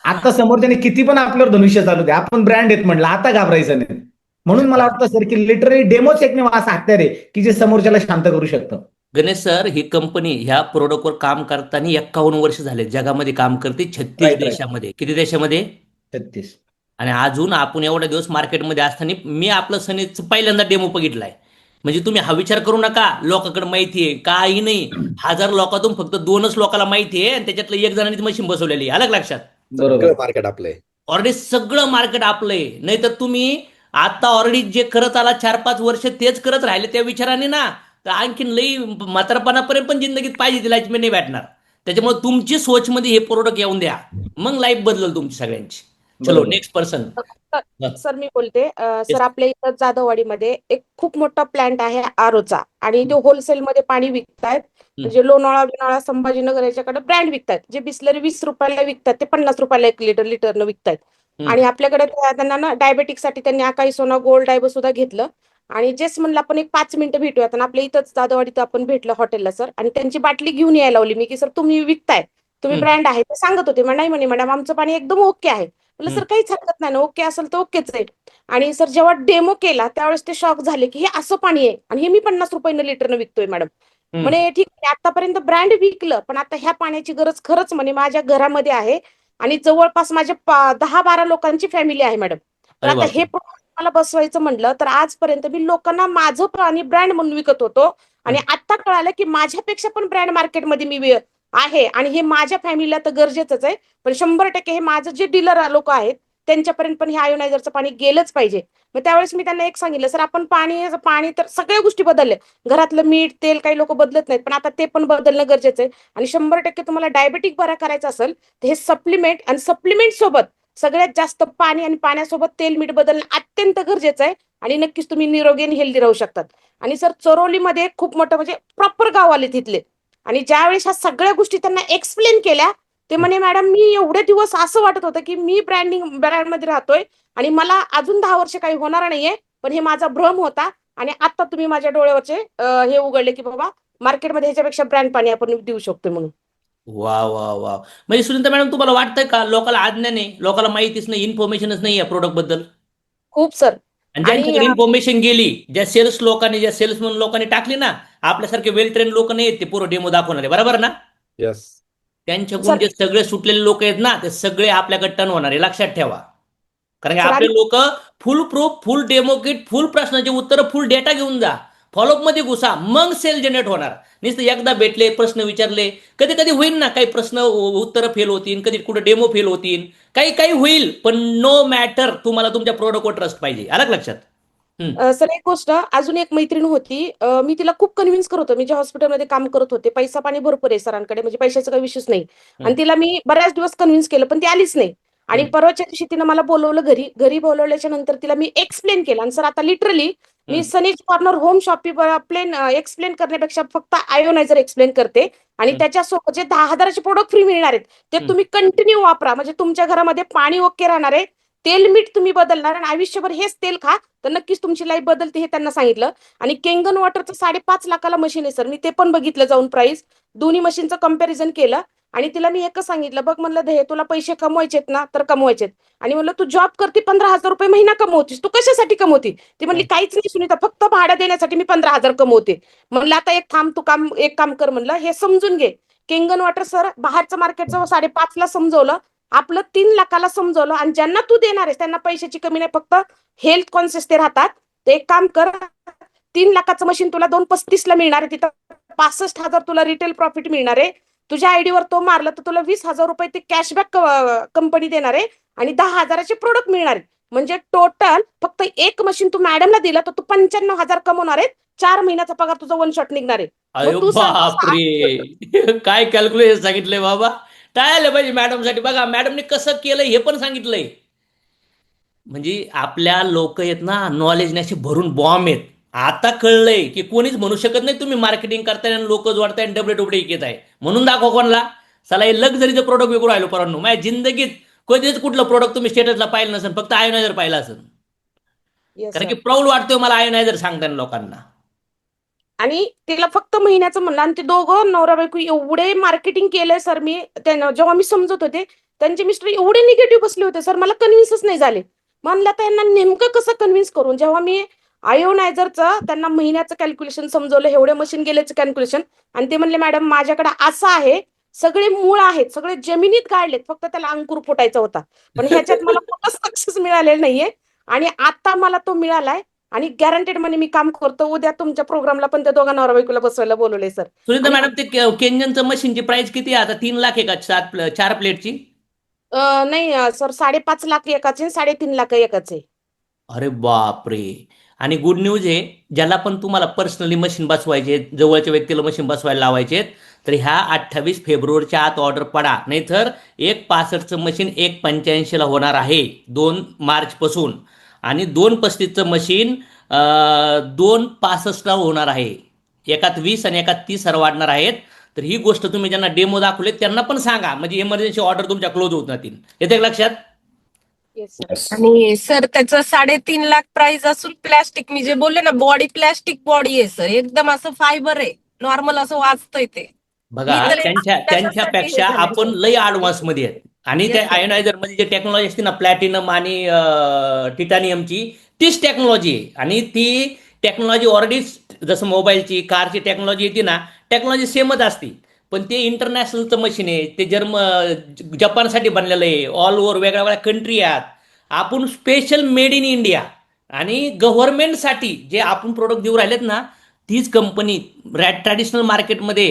आता समोरच्याने किती पण आपल्यावर धनुष्य चालू दे, आपण ब्रँड आहेत म्हटलं, आता घाबरायचं नाही. म्हणून मला वाटतं सर की लिटरली डेमोच एकमेव असा हत्यार आहे की जे समोरच्याला शांत करू शकतं. गणेश सर, ही कंपनी ह्या प्रोडक्टवर काम करताना 51 वर्ष झाले. जगामध्ये काम करते 36 Right. देशामध्ये. किती देशामध्ये? 36. आणि अजून आपण एवढ्या दिवस मार्केटमध्ये असताना मी आपलं सनेचं पहिल्यांदा डेमो बघितलाय. म्हणजे तुम्ही हा विचार करू नका लोकांकडे माहिती आहे, काही नाही. 1000 लोकांतून फक्त 2च लोकांना माहिती आहे आणि त्याच्यातलं 1 जणांनी मशीन बसवलेली. आलं का लक्षात? बरोबर. मार्केट आपले ऑलरेडी सगळं मार्केट आपलं आहे. नाही तर तुम्ही आता ऑलरेडी जे करत आला 4-5 वर्ष तेच करत राहिले त्या विचाराने ना, तर आणखीन लई म्हातारपणापर्यंत पण जिंदगीत पाहिजे ती लाईफ नाही भेटणार. त्याच्यामुळे तुमची सोचमध्ये हे प्रोडक्ट येऊन द्या, मग लाईफ बदलल तुमची सगळ्यांची. चलो बरोबर. Next person. सर मी बोलते सर आपल्या इथं जाधववाडीमध्ये एक खूप मोठा प्लांट आहे आरोचा, आणि तो होलसेलमध्ये पाणी विकतायत. म्हणजे लोणावळा बिनाळा संभाजीनगर याच्याकडे ब्रँड विकतायत. जे बिस्लरी 20 रुपयाला विकतात ते 50 रुपयाला 1 लिटरनं विकतायत. आणि आपल्याकडे त्यांना ना डायबेटिकसाठी त्यांनी आकाई सोना गोल्ड डायबो सुद्धा घेतलं. आणि जेच म्हणलं आपण एक 5 मिनिटं भेटूयात, आणि आपल्या इथंच जाधववाडीत आपण भेटलं हॉटेलला सर. आणि त्यांची बाटली घेऊन यायला लावली मी की सर तुम्ही विकताय, तुम्ही ब्रँड आहे ते सांगत होते. नाही म्हणे मॅडम आमचं पाणी एकदम ओके आहे. म्हणलं सर काहीच हरकत नाही ना, ओके असेल तर ओकेच आहे. आणि सर जेव्हा डेमो केला त्यावेळेस ते शॉक झाले की हे असं पाणी आहे आणि हे मी 50 रुपयानं लिटरनं विकतोय मॅडम. म्हणे ठीक आहे, आतापर्यंत ब्रँड विकलं पण आता ह्या पाण्याची गरज खरंच म्हणे माझ्या घरामध्ये आहे आणि जवळपास माझ्या 10-12 लोकांची फॅमिली आहे मॅडम. तर आता हे मला बसवायचं म्हटलं तर आजपर्यंत मी लोकांना माझं पाणी ब्रँड म्हणून विकत होतो, आणि आता कळालं की माझ्यापेक्षा पण ब्रँड मार्केटमध्ये मी आहे, आणि हे माझ्या फॅमिलीला तर गरजेचंच आहे. पण 100% हे माझं जे डीलर लोक आहेत त्यांच्यापर्यंत पण हे आयोनायझरचं पाणी गेलंच पाहिजे. मग त्यावेळेस मी त्यांना एक सांगितलं सर आपण पाणी तर सगळ्या गोष्टी बदलल्या, घरातलं मीठ तेल काही लोक बदलत नाहीत, पण आता ते पण बदलणं गरजेचं आहे. आणि 100% तुम्हाला डायबेटिक बरा करायचा असेल तर हे सप्लिमेंट, आणि सप्लिमेंट सोबत सगळ्यात जास्त पाणी आणि पाण्यासोबत तेल मीठ बदलणं अत्यंत गरजेचं आहे. आणि नक्कीच तुम्ही निरोगी आणि हेल्दी राहू शकतात. आणि सर चरोलीमध्ये खूप मोठं म्हणजे प्रॉपर गाव आले तिथले, आणि ज्यावेळेस ह्या सगळ्या गोष्टी त्यांना एक्सप्लेन केल्या, ते म्हणे मॅडम मी एवढे दिवस असं वाटत होतं की मी ब्रँडमध्ये राहतोय आणि मला अजून 10 वर्ष काही होणार नाहीये, पण हे माझा भ्रम होता आणि आता तुम्ही माझ्या डोळ्यावरचे हे उघडले की बाबा मार्केटमध्ये ह्याच्यापेक्षा ब्रँड पाणी आपण देऊ शकतो म्हणून. वा वा वा. म्हणजे सुनीता मॅडम, तुम्हाला वाटतंय का लोकांना आज्ञा आहे, लोकांना माहितीच नाही, इन्फॉर्मेशनच नाही या प्रोडक्ट बद्दल? खूप सर. आणि आणि ज्यांच्याकडे इन्फॉर्मेशन गेली, ज्या सेल्समन लोकांनी टाकली ना, आपल्यासारखे वेल ट्रेन लोक नाही आहेत ते पूर्ण डेमो दाखवणारे, बरोबर ना? येस. त्यांच्याकडून सर जे सगळे सुटलेले लोक आहेत ना, ते सगळे आपल्याकडे टर्न होणार आहे, लक्षात ठेवा. कारण की सर आपले आणि लोक फुल प्रूफ, फुल डेमो किट, फुल प्रश्नाचे उत्तर, फुल डेटा घेऊन जा, फॉलोअप मध्ये घुसा, मग सेल जनरेट होणार. नुसतं एकदा भेटले, प्रश्न विचारले, कधी कधी होईल ना, काही प्रश्न उत्तर फेल होतील, कधी कुठे डेमो फेल होतील, काही काही होईल, पण नो मॅटर, तुम्हाला तुमच्या प्रोडक्टवर ट्रस्ट पाहिजे. आलं का लक्षात? सर एक गोष्ट, अजून एक मैत्रीण होती, मी तिला खूप कन्व्हिन्स करत होते. मी ज्या हॉस्पिटलमध्ये काम करत होते, पैसा पाणी भरपूर आहे सरांकडे, म्हणजे पैशाचा काही विषयच नाही. आणि तिला मी बऱ्याच दिवस कन्व्हिन्स केलं, पण ती आलीच नाही. आणि परवाच्या दिवशी तिनं मला बोलवलं घरी. घरी बोलवल्याच्या नंतर तिला मी एक्सप्लेन केलं. आणि सर आता लिटरली मी Sunny's Corner Home Shopping plain explain करण्यापेक्षा फक्त आयोनायझर एक्सप्लेन करते. आणि त्याच्यासोबत जे 10,000चे प्रोडक्ट फ्री मिळणार आहेत, ते तुम्ही कंटिन्यू वापरा. म्हणजे तुमच्या घरामध्ये पाणी ओके राहणार आहे, तेल मीठ तुम्ही बदलणार आणि आयुष्यभर हेच तेल खा, तर नक्कीच तुमची लाईफ बदलते, हे त्यांना सांगितलं. आणि केंगन वॉटरचं 5.5 लाखाला मशीन आहे सर. मी ते पण बघितलं जाऊन प्राइस, दोन्ही मशीनचं कंपॅरिझन केलं. आणि तिला मी एकच सांगितलं, बघ म्हणलं हे तुला पैसे कमवायचेत ना, तर कमवायचेत. आणि म्हणलं तू जॉब करते, 15,000 रुपये महिना कमवतीस, तू कशासाठी कमवते? ती म्हणली काहीच नाही सुनीता, फक्त भाडं देण्यासाठी मी 15,000 कमवते. म्हणलं आता एक काम कर, म्हणलं हे समजून घे. केंगन वॉटर सर बाहेरचं मार्केटचं 5.5 ला समजवलं, आपलं 3 लाखाला समजवलं. आणि ज्यांना तू देणार आहेस त्यांना पैशाची कमी नाही, फक्त हेल्थ कॉन्शियस ते राहतात. ते एक काम कर, 3 लाखाचं मशीन तुला 2.35 ला मिळणार आहे, तिथं 65,000 तुला रिटेल प्रॉफिट मिळणार आहे. तुझ्या आयडीवर तो मारला तर तुला 20,000 रुपये ते कॅशबॅक कंपनी देणार आहे आणि 10,000चे प्रोडक्ट मिळणार आहे. म्हणजे टोटल फक्त एक मशीन तू मॅडमला दिला तर तू 95,000 कमवणार आहे. 4 महिन्याचा पगार तुझा वन शॉट निघणार आहे. अरे मग तू सांग बापरे, काय कॅल्क्युलेशन सांगितलंय बाबा. टाळायला पाहिजे मॅडमसाठी. बघा मॅडमने कसं केलं हे पण सांगितलंय. म्हणजे आपल्या लोक आहेत ना, नॉलेज असे भरून बॉम्ब आहेत. आता कळलंय की कोणीच म्हणू शकत नाही तुम्ही मार्केटिंग करताय आणि लोक जोडताय आणि डबडे डुबडे घेत आहे. म्हणून दाखवा कोणाला. चला हे लक्झरीचं प्रोडक्ट विकून राहिलो परंतु माझ्या जिंदगीत कधीच कुठलं प्रोडक्ट तुम्ही स्टेटसला पाहिलं नसेल, फक्त आयोनायझर पाहिलं असेल. Yes, कारण sir. की प्राऊड वाटतोय मला आयोनायझर सांगताना लोकांना. आणि तिला फक्त महिन्याचं म्हणलं आणि ते दोघं नवरा बायको एवढे मार्केटिंग केलंय सर. मी त्यांना जेव्हा मी समजत होते, त्यांचे मिस्टर एवढे निगेटिव्ह बसले होते सर, मला कन्व्हिन्सच नाही झाले. म्हणलं त्यांना नेमकं कसं कन्व्हिन्स करून, जेव्हा मी आयोनायझरचं त्यांना महिन्याचं कॅल्क्युलेशन समजवलं, एवढे मशीन गेल्याचं कॅल्क्युलेशन, आणि ते म्हणले मॅडम माझ्याकडे असं आहे, सगळे मूळ आहेत, सगळे जमिनीत गाडलेत, फक्त त्याला अंकुर फुटायचा होता. पण ह्याच्यात मला कुठं सक्सेस मिळालेलं नाहीये आणि आता मला तो मिळालाय. आणि गॅरंटेड म्हणे मी काम करतो. उद्या तुमच्या प्रोग्रामला पण त्या दोघा नवरा बायकोला बसवायला बोलवले सर. सुनीता आणि मॅडम, ते केंजनचं मशीनची प्राइस किती आहे आता? 3 लाख आहे का 4 प्लेटची? नाही सर, 5.5 लाख एकाचे, 3.5 लाख एकाचे. अरे बापरे. आणि गुड न्यूज आहे, ज्याला पण तुम्हाला पर्सनली मशीन बसवायचे, जवळच्या व्यक्तीला मशीन बसवायला लावायचे, तर ह्या 28 फेब्रुवारीच्या आत ऑर्डर पडा. नाहीतर 1.65चं मशीन 1.85ला होणार आहे 2 मार्चपासून. आणि 2.35चं मशीन 2.65ला होणार आहे. एकात 20 आणि एकात 30 वाढणार आहेत. तर ही गोष्ट तुम्ही ज्यांना डेमो दाखवले त्यांना पण सांगा, म्हणजे इमर्जन्सी ऑर्डर तुमच्या क्लोज होत जातील. येते का लक्षात? Yes sir. Yes. आणि सर त्याचं 3.5 लाख प्राइस असून प्लॅस्टिक, मी जे बोलले ना, बॉडी प्लॅस्टिक बॉडी आहे सर, एकदम असं फायबर आहे, नॉर्मल असं वाचतंय ते. बघा मी तर त्यांच्यापेक्षा त्याच्यासाठी हे आपण झाले. लय ॲडव्हान्स मध्ये आहेत. आणि त्या Yes, sir. आयोनायझर मध्ये जे टेक्नॉलॉजी असते ना, प्लॅटिनम आणि टिटॅनियमची, तीच टेक्नॉलॉजी आहे. आणि ती टेक्नॉलॉजी ऑलरेडी जसं मोबाईलची, कारची टेक्नॉलॉजी येते ना, टेक्नॉलॉजी सेमच असते. पण ते इंटरनॅशनलचं मशीन आहे, ते जपानसाठी बनलेलं आहे, ऑल ओव्हर वेगळ्या वेगळ्या कंट्री आहेत. आपण स्पेशल मेड इन इंडिया आणि गव्हर्नमेंटसाठी जे आपण प्रोडक्ट देऊ राहिलेत ना, तीच कंपनी ट्रॅडिशनल मार्केटमध्ये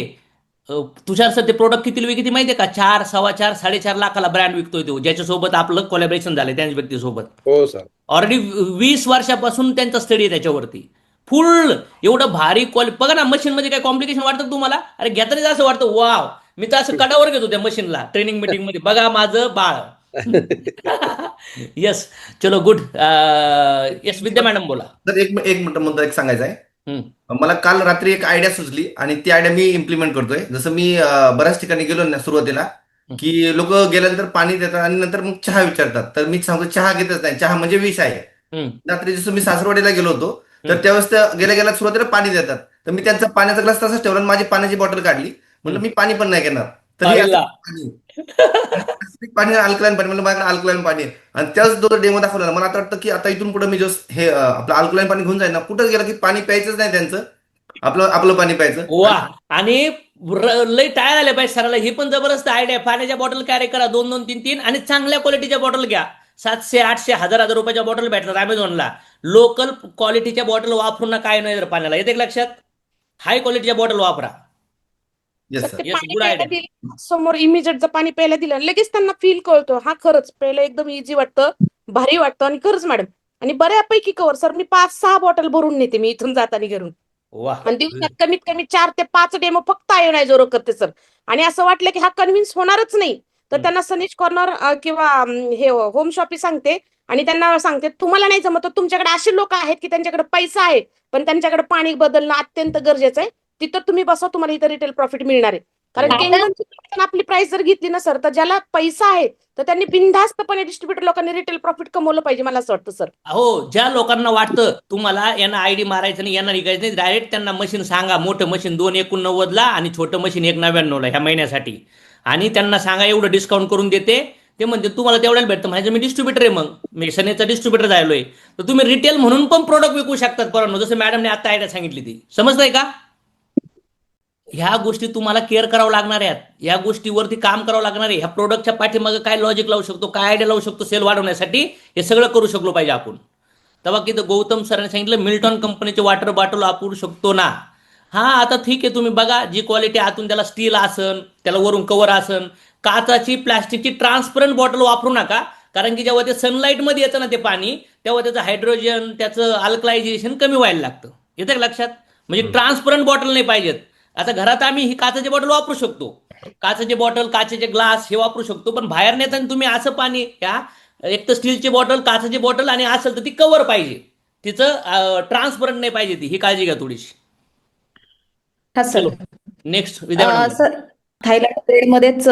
तुषार सर ते प्रोडक्ट किती किती माहिती आहे का? 4, 4.25, 4.5 लाखाला ब्रँड विकतोय तो, ज्याच्यासोबत आपलं कोलॅबरेशन झालंय त्याच व्यक्तीसोबत. हो सर. ऑलरेडी 20 वर्षापासून त्यांचा स्टडी आहे त्याच्यावरती. फुल एवढं भारी बघा ना, मशीन मध्ये काय कॉम्प्लिकेशन वाटतं तुम्हाला? अरे घेतानाच असं वाटतं वाव, मी तर असं कडावर घेतो त्या मशीनला ट्रेनिंग मीटिंग मध्ये, बघा माझं बाळ. येस, चलो गुड. येस विद्या मॅडम बोला. तर एक मुद्दा सांगायचा आहे. मला काल रात्री एक आयडिया सुचली आणि ती आयडिया मी इम्प्लिमेंट करतोय. जसं मी बऱ्याच ठिकाणी गेलो ना सुरुवातीला, की लोक गेल्यानंतर पाणी देतात आणि नंतर मग चहा विचारतात. तर मी सांगतो चहा घेतच नाही, चहा म्हणजे विष आहे. रात्री जसं मी सासरवाडीला गेलो होतो, तर त्यावेळेस त्या गेल्या गेल्या सुरुवातीला पाणी देतात. तर मी त्यांचा पाण्याचा ग्लास तसाच ठेवला आणि माझी पाण्याची बॉटल काढली. म्हटलं मी पाणी पण नाही घेणार. तर हे आईला. पाणी acidic पाणी अल्कलाईन पाणी म्हणजे माझ्याकडे अल्कलाईन पाणी आहे. आणि त्याच दोन डेमो दाखवला. मला आता वाटतं की आता इथून पुढे मी जस्ट हे आपलं अल्कलाईन पाणी घेऊन जाईल ना, कुठंच गेलं की पाणी प्यायचंच नाही त्यांचं, आपलं आपलं पाणी प्यायचं. वा. आणि लय टाळ्या आल्या पाहिजे सराला. ही पण जबरदस्त आयडिया. पाण्याच्या बॉटल कॅरी करा 2-2, 3-3 आणि चांगल्या क्वालिटीच्या बॉटल घ्या. 700, 800, 1000 रुपयाच्या बॉटल भेटतात अमेझॉनला. लोकल क्वालिटीच्या बॉटल वापरून ना काय नाही जर पाण्याला. येते का लक्षात? हाय क्वालिटीच्या बॉटल वापरा. येस तर सर. ते Yes, पाणी good प्यायला idea. दिलं समोर इमिजिएट जर पाणी प्यायला दिलं लगेच त्यांना फील कळतो. हा खरंच प्यायला एकदम इझी वाटतं, भारी वाटतं आणि खरंच मॅडम. आणि बऱ्यापैकी कवर सर मी 5-6 बॉटल भरून नेते मी इथून जाताना घरून. वा. आणि दिवसात कमीत कमी 4 ते 5 डेमो फक्त आयोनायझर करते सर. आणि असं वाटलं की हा कन्व्हिन्स होणारच नाही तर त्यांना सनीज कॉर्नर किंवा हे होम शॉपी सांगते आणि त्यांना सांगते तुम्हाला नाही जमत तर तुमच्याकडे असे लोक आहेत की त्यांच्याकडे पैसा आहे पण त्यांच्याकडे पाणी बदलणं अत्यंत गरजेचं आहे. तिथं तुम्ही बसा, तुम्हाला इथं रिटेल प्रॉफिट मिळणार आहे. कारण हो. केंगनची आपली प्राइस जर घेतली ना सर, तर ज्याला पैसा आहे तर त्यांनी बिनधास्तपणे डिस्ट्रीब्युटर लोकांनी रिटेल प्रॉफिट कमवलं पाहिजे मला असं वाटतं सर. हो, ज्या लोकांना वाटतं तुम्हाला यांना आयडी मारायचं नाही, यांना निघायचं नाही, डायरेक्ट त्यांना मशीन सांगा. मोठं मशीन 289 ला आणि छोटं मशीन 199 ला ह्या महिन्यासाठी. आणि त्यांना सांगा एवढं डिस्काउंट करून देते. ते म्हणते तुम्हाला तेवढ्याला भेटतं. म्हणजे मी डिस्ट्रीब्युटर आहे, मग मी सनेचा डिस्ट्रीब्युटर झालोय. तर तुम्ही रिटेल म्हणून पण प्रोडक्ट विकू शकतात पोरांनो. जसं मॅडमने आता आयडिया सांगितली ती. समजताय का? ह्या गोष्टी तुम्हाला केअर करावं लागणार आहेत. या गोष्टीवरती काम करावं लागणार आहे. ह्या प्रोडक्टच्या पाठीमागे काय लॉजिक लावू शकतो, काय आयडिया लावू शकतो सेल वाढवण्यासाठी, हे सगळं करू शकलो पाहिजे आपण. तेव्हा की गौतम सरांनी सांगितलं मिल्टॉन कंपनीचे वॉटर बॉटल वापरू शकतो ना. हा, आता ठीक आहे, तुम्ही बघा जी क्वालिटी आतून त्याला स्टील असन, त्याला वरून कव्हर असन. काचाची प्लास्टिकची ट्रान्सपरंट बॉटल वापरू नका. कारण की जेव्हा ते सनलाईटमध्ये येतं ना ते पाणी, तेव्हा त्याचं हायड्रोजन, त्याचं अल्कलायझेशन कमी व्हायला लागतं. येतं का लक्षात? म्हणजे ट्रान्सपरंट बॉटल नाही पाहिजेत. आता घरात आम्ही ही काचेची बॉटल वापरू शकतो. काचेची बॉटल, काचेचे ग्लास हे वापरू शकतो. पण बाहेर नेताना तुम्ही असं पाणी घ्या, एक तर स्टीलची बॉटल, काचेची बॉटल आणि असेल तर ती कव्हर पाहिजे. तिचं ट्रान्सपरंट नाही पाहिजे ती. ही काळजी घ्या थोडीशी. हा सर. चलो नेक्स्ट विद्या मॅडम. सर, थायलंड पिरियडमध्येच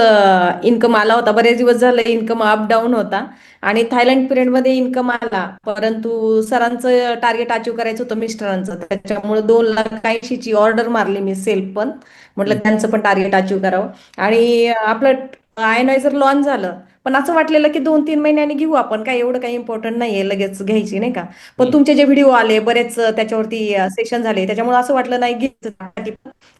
इन्कम आला होता. बरेच दिवस झाले इन्कम अप डाऊन होता आणि थायलंड पिरियडमध्ये इन्कम आला, परंतु सरांचं टार्गेट अचीव करायचं होतं मिस्टरांचं. त्याच्यामुळे 2,80,000ची ऑर्डर मारली मी सेल्फ पण. म्हटलं त्यांचं पण टार्गेट अचीव करावं. आणि आपलं आयनायझर लॉन्च झालं, पण असं वाटलेलं की 2-3 महिन्यांनी घेऊ आपण, काय एवढं काही इम्पॉर्टंट नाहीये लगेच घ्यायची, नाही का. पण तुमचे जे व्हिडिओ आले बरेच त्याच्यावरती सेशन झाले, त्याच्यामुळे असं वाटलं नाही घ्यायचं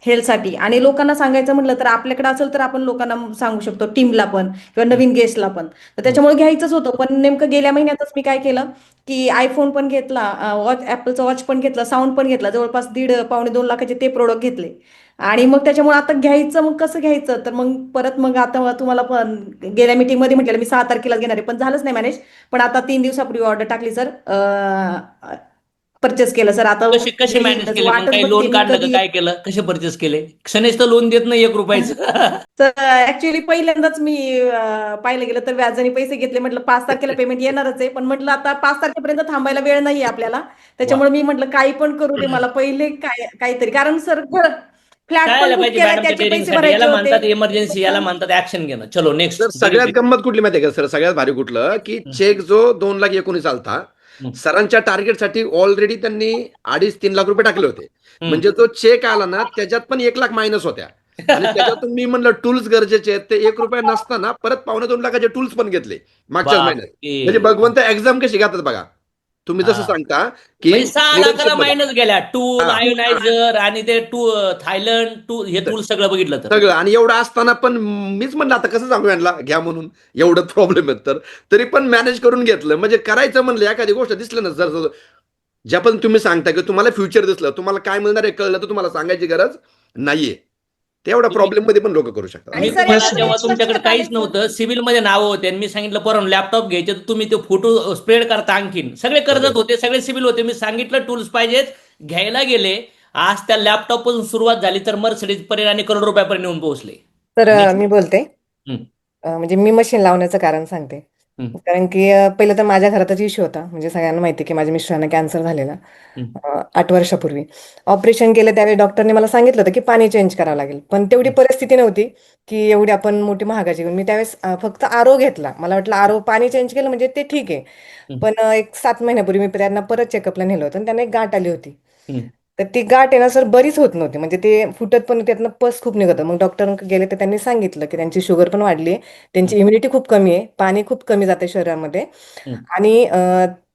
हेल्थसाठी. आणि लोकांना सांगायचं म्हटलं तर आपल्याकडे असेल तर आपण लोकांना सांगू शकतो, टीमला पण किंवा नवीन गेस्टला पण. तर त्याच्यामुळे घ्यायचंच होतं. पण नेमकं गेल्या महिन्यातच मी काय केलं की आयफोन पण घेतला, वॉच, ऍपलचा वॉच पण घेतला, साऊंड पण घेतला. जवळपास 1.5-2 लाखाचे ते प्रोडक्ट घेतले. आणि मग त्याच्यामुळे आता घ्यायचं, मग कसं घ्यायचं, तर मग परत मग आता तुम्हाला पण गेल्या मीटिंगमध्ये म्हटलेलं मी 6 तारखेला घेणार आहे, पण झालंच नाही मॅनेज. पण आता 3 दिवसापूर्वी ऑर्डर टाकली सर, परचेस केलं सर. आता कसे कसे मॅनेज केले मग? वाटच काही बघते लोन मी काढलं का? कधी. काय केलं? कसे परचेस केले? क्षणेच तर लोन देत नाही 1 रुपयाचं. तर ऍक्च्युली पहिल्यांदाच मी पाहिलं गेलं तर व्याजाने पैसे घेतले. म्हटलं 5 तारखेला पेमेंट येणारच आहे, पण म्हटलं आता 5 तारखेपर्यंत थांबायला वेळ नाहीये आपल्याला. त्याच्यामुळे मी म्हटलं काही पण करू दे मला पहिले काहीतरी. कारण सर फ्लॅट काय पण आलं बुक पाहिजे केला, मॅडमच्या त्याचे पैसे डेअरिंगसाठी? भरायचे याला म्हणतात होते. इमर्जन्सी, याला म्हणतात ऍक्शन घेणं. चलो सर नेक्स्ट. सगळ्यात गंमत कुठली माहिती आहे का सर? सगळ्यात भारी कुठलं की चेक जो 2,19,000 आलता, सरांच्या टार्गेटसाठी ऑलरेडी त्यांनी 2.5-3 लाख रुपये टाकले होते. म्हणजे जो चेक आला ना त्याच्यात पण 1 लाख मायनस होत्या. आणि त्याच्यातून मी म्हणलं टूल्स गरजेचे आहेत. ते 1 रुपया नसताना परत 2.25 लाखाचे टूल्स पण घेतले मागच्याच महिन्यात. म्हणजे भगवंत एक्झाम कशी घेतात बघा. तुम्ही जसं सांगता की म्हणजे 6 लाखाला मायनस गेल्या. टूल, हा. आयोनायझर आणि ते थायलंड हे टूल सगळं बघितलं तर. सगळं. आणि एवढं असताना पण मीच म्हणलं आता कसं सांगू यांना घ्या म्हणून, एवढं प्रॉब्लेम आहेत तर तरी पण मॅनेज करून घेतलं. म्हणजे करायचं म्हणलं एखादी गोष्ट दिसलं ना जर ज्या पण तुम्ही सांगता की तुम्हाला फ्युचर दिसलं, तुम्हाला काय मिळणार आहे कळलं, तर तुम्हाला सांगायची गरज नाहीये. तेवढ्या प्रॉब्लेम मध्ये पण लोक करू शकतात. आणि मी सर, तुम्हाला याच्यामध्ये जेव्हा तुमच्याकडे लक्षात काहीच आलं, नव्हतं, सिव्हिल मध्ये नावं होते आणि मी सांगितलं पोरांनो लॅपटॉप घ्यायचे तर तुम्ही ते फोटो स्प्रेड करता. आणखीन सगळे कर्जत होते, सगळे सिव्हिल होते. मी सांगितलं टूल्स पाहिजेत, घ्यायला गेले. आज त्या लॅपटॉप पासून सुरुवात झाली तर मर्सिडीज पर्यंत आणि करोड रुपयापर्यंत येऊन पोहोचले. तर Next. मी बोलते. हं. म्हणजे मी मशीन लावण्याचं कारण सांगते. हम्म. कारण की पहिलं तर माझ्या घरातच इश्यू होता, म्हणजे सगळ्यांना माहिती आहे की माझ्या मिस्टरांना कॅन्सर झालेला हम्म. 8 वर्षापूर्वी. ऑपरेशन केलं त्यावेळी डॉक्टरने मला सांगितलं होतं की पाणी चेंज करावं लागेल, पण तेवढी परिस्थिती नव्हती की एवढी आपण मोठी महागाची घेऊन. मी त्यावेळेस फक्त आरो घेतला. मला वाटलं आरो पाणी चेंज केलं म्हणजे ते ठीक आहे. हम्म. पण एक 7 महिन्यापूर्वी मी त्यांना परत चेकअपला नेलं होतं आणि त्यांना एक गाठ आली होती. हम्म. तर ती गाठ आहे ना सर बरीच होत नव्हती, म्हणजे ते फुटत पण त्यातनं पस खूप निघत होतं. मग डॉक्टरांकडे गेले तर त्यांनी सांगितलं की त्यांची शुगर पण वाढली आहे, त्यांची इम्युनिटी खूप कमी आहे, पाणी खूप कमी जाते शरीरामध्ये हम्म. आणि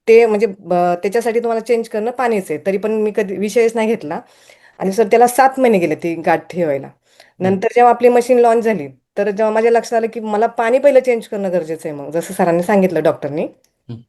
ते म्हणजे त्याच्यासाठी तुम्हाला चेंज करणं पाणीच आहे. तरी पण मी कधी विषयच नाही घेतला आणि सर त्याला 7 महिने गेले ती गाठ ठेवायला. नंतर जेव्हा आपली मशीन लॉन्च झाली तर जेव्हा माझ्या लक्षात आलं की मला पाणी पहिलं चेंज करणं गरजेचं आहे, मग जसं सरांनी सांगितलं डॉक्टरनी, हम्म.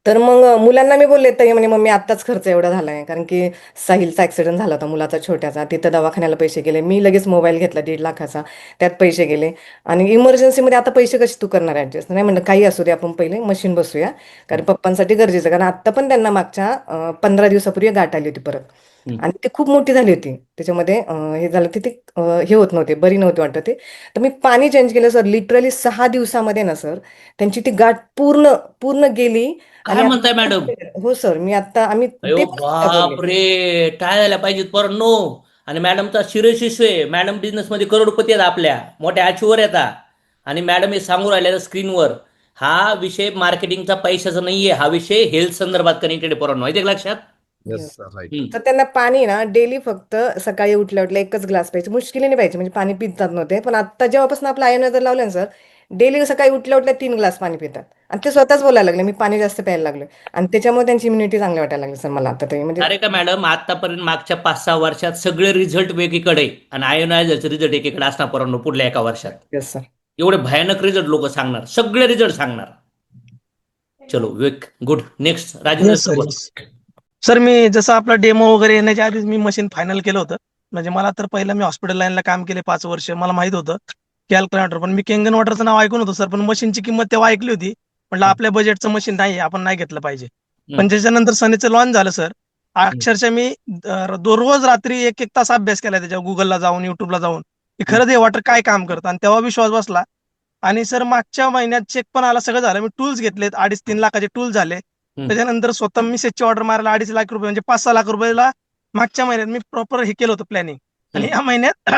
तर मग मुलांना मी बोलले तरी म्हणे मम्मी आत्ताच खर्च एवढा झालाय, कारण की साहिलचा ऍक्सिडेंट झाला होता मुलाचा छोट्याचा, तिथं दवाखान्याला पैसे गेले. मी लगेच मोबाईल घेतला 1.5 लाखाचा, त्यात पैसे गेले आणि इमर्जन्सीमध्ये आता पैसे कसे तू करणार ऍडजस्ट. नाही म्हणलं काही असू दे, आपण पहिले मशीन बसूया, कारण पप्पांसाठी गरजेचं आहे. कारण आत्ता पण त्यांना मागच्या 15 दिवसापूर्वी गाठ आली होती परत हम्म. आणि ती खूप मोठी झाली होती. त्याच्यामध्ये हे झालं की ते हे होत नव्हते, बरी नव्हती वाटत ते. तर मी पाणी चेंज केलं सर, लिटरली 6 दिवसामध्ये ना सर त्यांची ती गाठ पूर्ण पूर्ण गेली. आणि काय म्हणताय मॅडम? हो सर, मी आता आम्ही अयो ते पण स्वतः बोलले. बाप रे, टाळ्या झाल्या पाहिजेत पर नो. आणि मॅडमचा शिरशिष्य आहे. मॅडम बिझनेसमध्ये करोडपती आहेत, आपल्या मोठ्या अचिव्हर येतात. आणि मॅडम हे सांगू राहिल्या स्क्रीनवर, हा विषय मार्केटिंगचा पैशाचा नाहीये, हा विषय हेल्थ संदर्भात कनेक्टेड आहे पोरांनो, माहिती आहे का लक्षात? Yes sir, right. हम्म. तर त्यांना पाणी ना डेली फक्त सकाळी उठल्या उठल्या 1च ग्लास प्यायचे, मुश्किलीने प्यायचे, म्हणजे पाणी पितात नव्हते. पण आता जेव्हापासून आपलं आयोनायझर लावलं ना सर, डेली सकाळी उठल्या उठल्या 3 ग्लास पाणी पितात आणि ते स्वतःच बोलायला लागले मी पाणी जास्त प्यायला लागलो. आणि त्याच्यामुळे त्यांची इम्युनिटी चांगली वाटायला लागली सर मला आता तरी, म्हणजे अरे का मॅडम, आतापर्यंत मागच्या 5-6 वर्षात सगळे रिझल्ट वेगळीकडे आणि आयोनायझरचे रिझल्ट एकीकडे असणार पोरांनो पुढल्या एका वर्षात. Yes sir. एवढे भयानक रिझल्ट लोक सांगणार, सगळे रिझल्ट सांगणार. चलो विक good. Next Rajendra yes sir, sir. Yes. Sir मी जसं आपला डेमो वगैरे येण्याच्या आधीच मी मशीन फायनल केलं होतं. म्हणजे मला तर पहिलं मी हॉस्पिटल लाईनला काम केले 5 वर्ष. मला माहित होतं की अल्कलाइन वॉटर, पण मी केंगन वॉटरचं नाव ऐकून होतं सर, पण मशीनची किंमत तेव्हा ऐकली होती. म्हटलं आपल्या बजेटचं मशीन नाही, आपण नाही घेतलं पाहिजे. पण त्याच्यानंतर सनीचं लॉन्च झालं सर, अक्षरशः मी रोज रात्री 1-1 तास अभ्यास केला त्याच्या, गुगलला जाऊन युट्यूबला जाऊन, की खरंच हे वॉटर काय काम करतं. आणि तेव्हा विश्वास बसला. आणि सर मागच्या महिन्यात चेक पण आला, सगळं झालं. मी टूल्स घेतलेत, 2.5-3 लाखाचे टूल्स झाले. त्याच्यानंतर स्वतः मी सेटची ऑर्डर मारायला 2.5 लाख रुपये, म्हणजे 5-6 लाख रुपयाला मागच्या महिन्यात मी प्रॉपर हे केलं होतं प्लॅनिंग. आणि या महिन्यात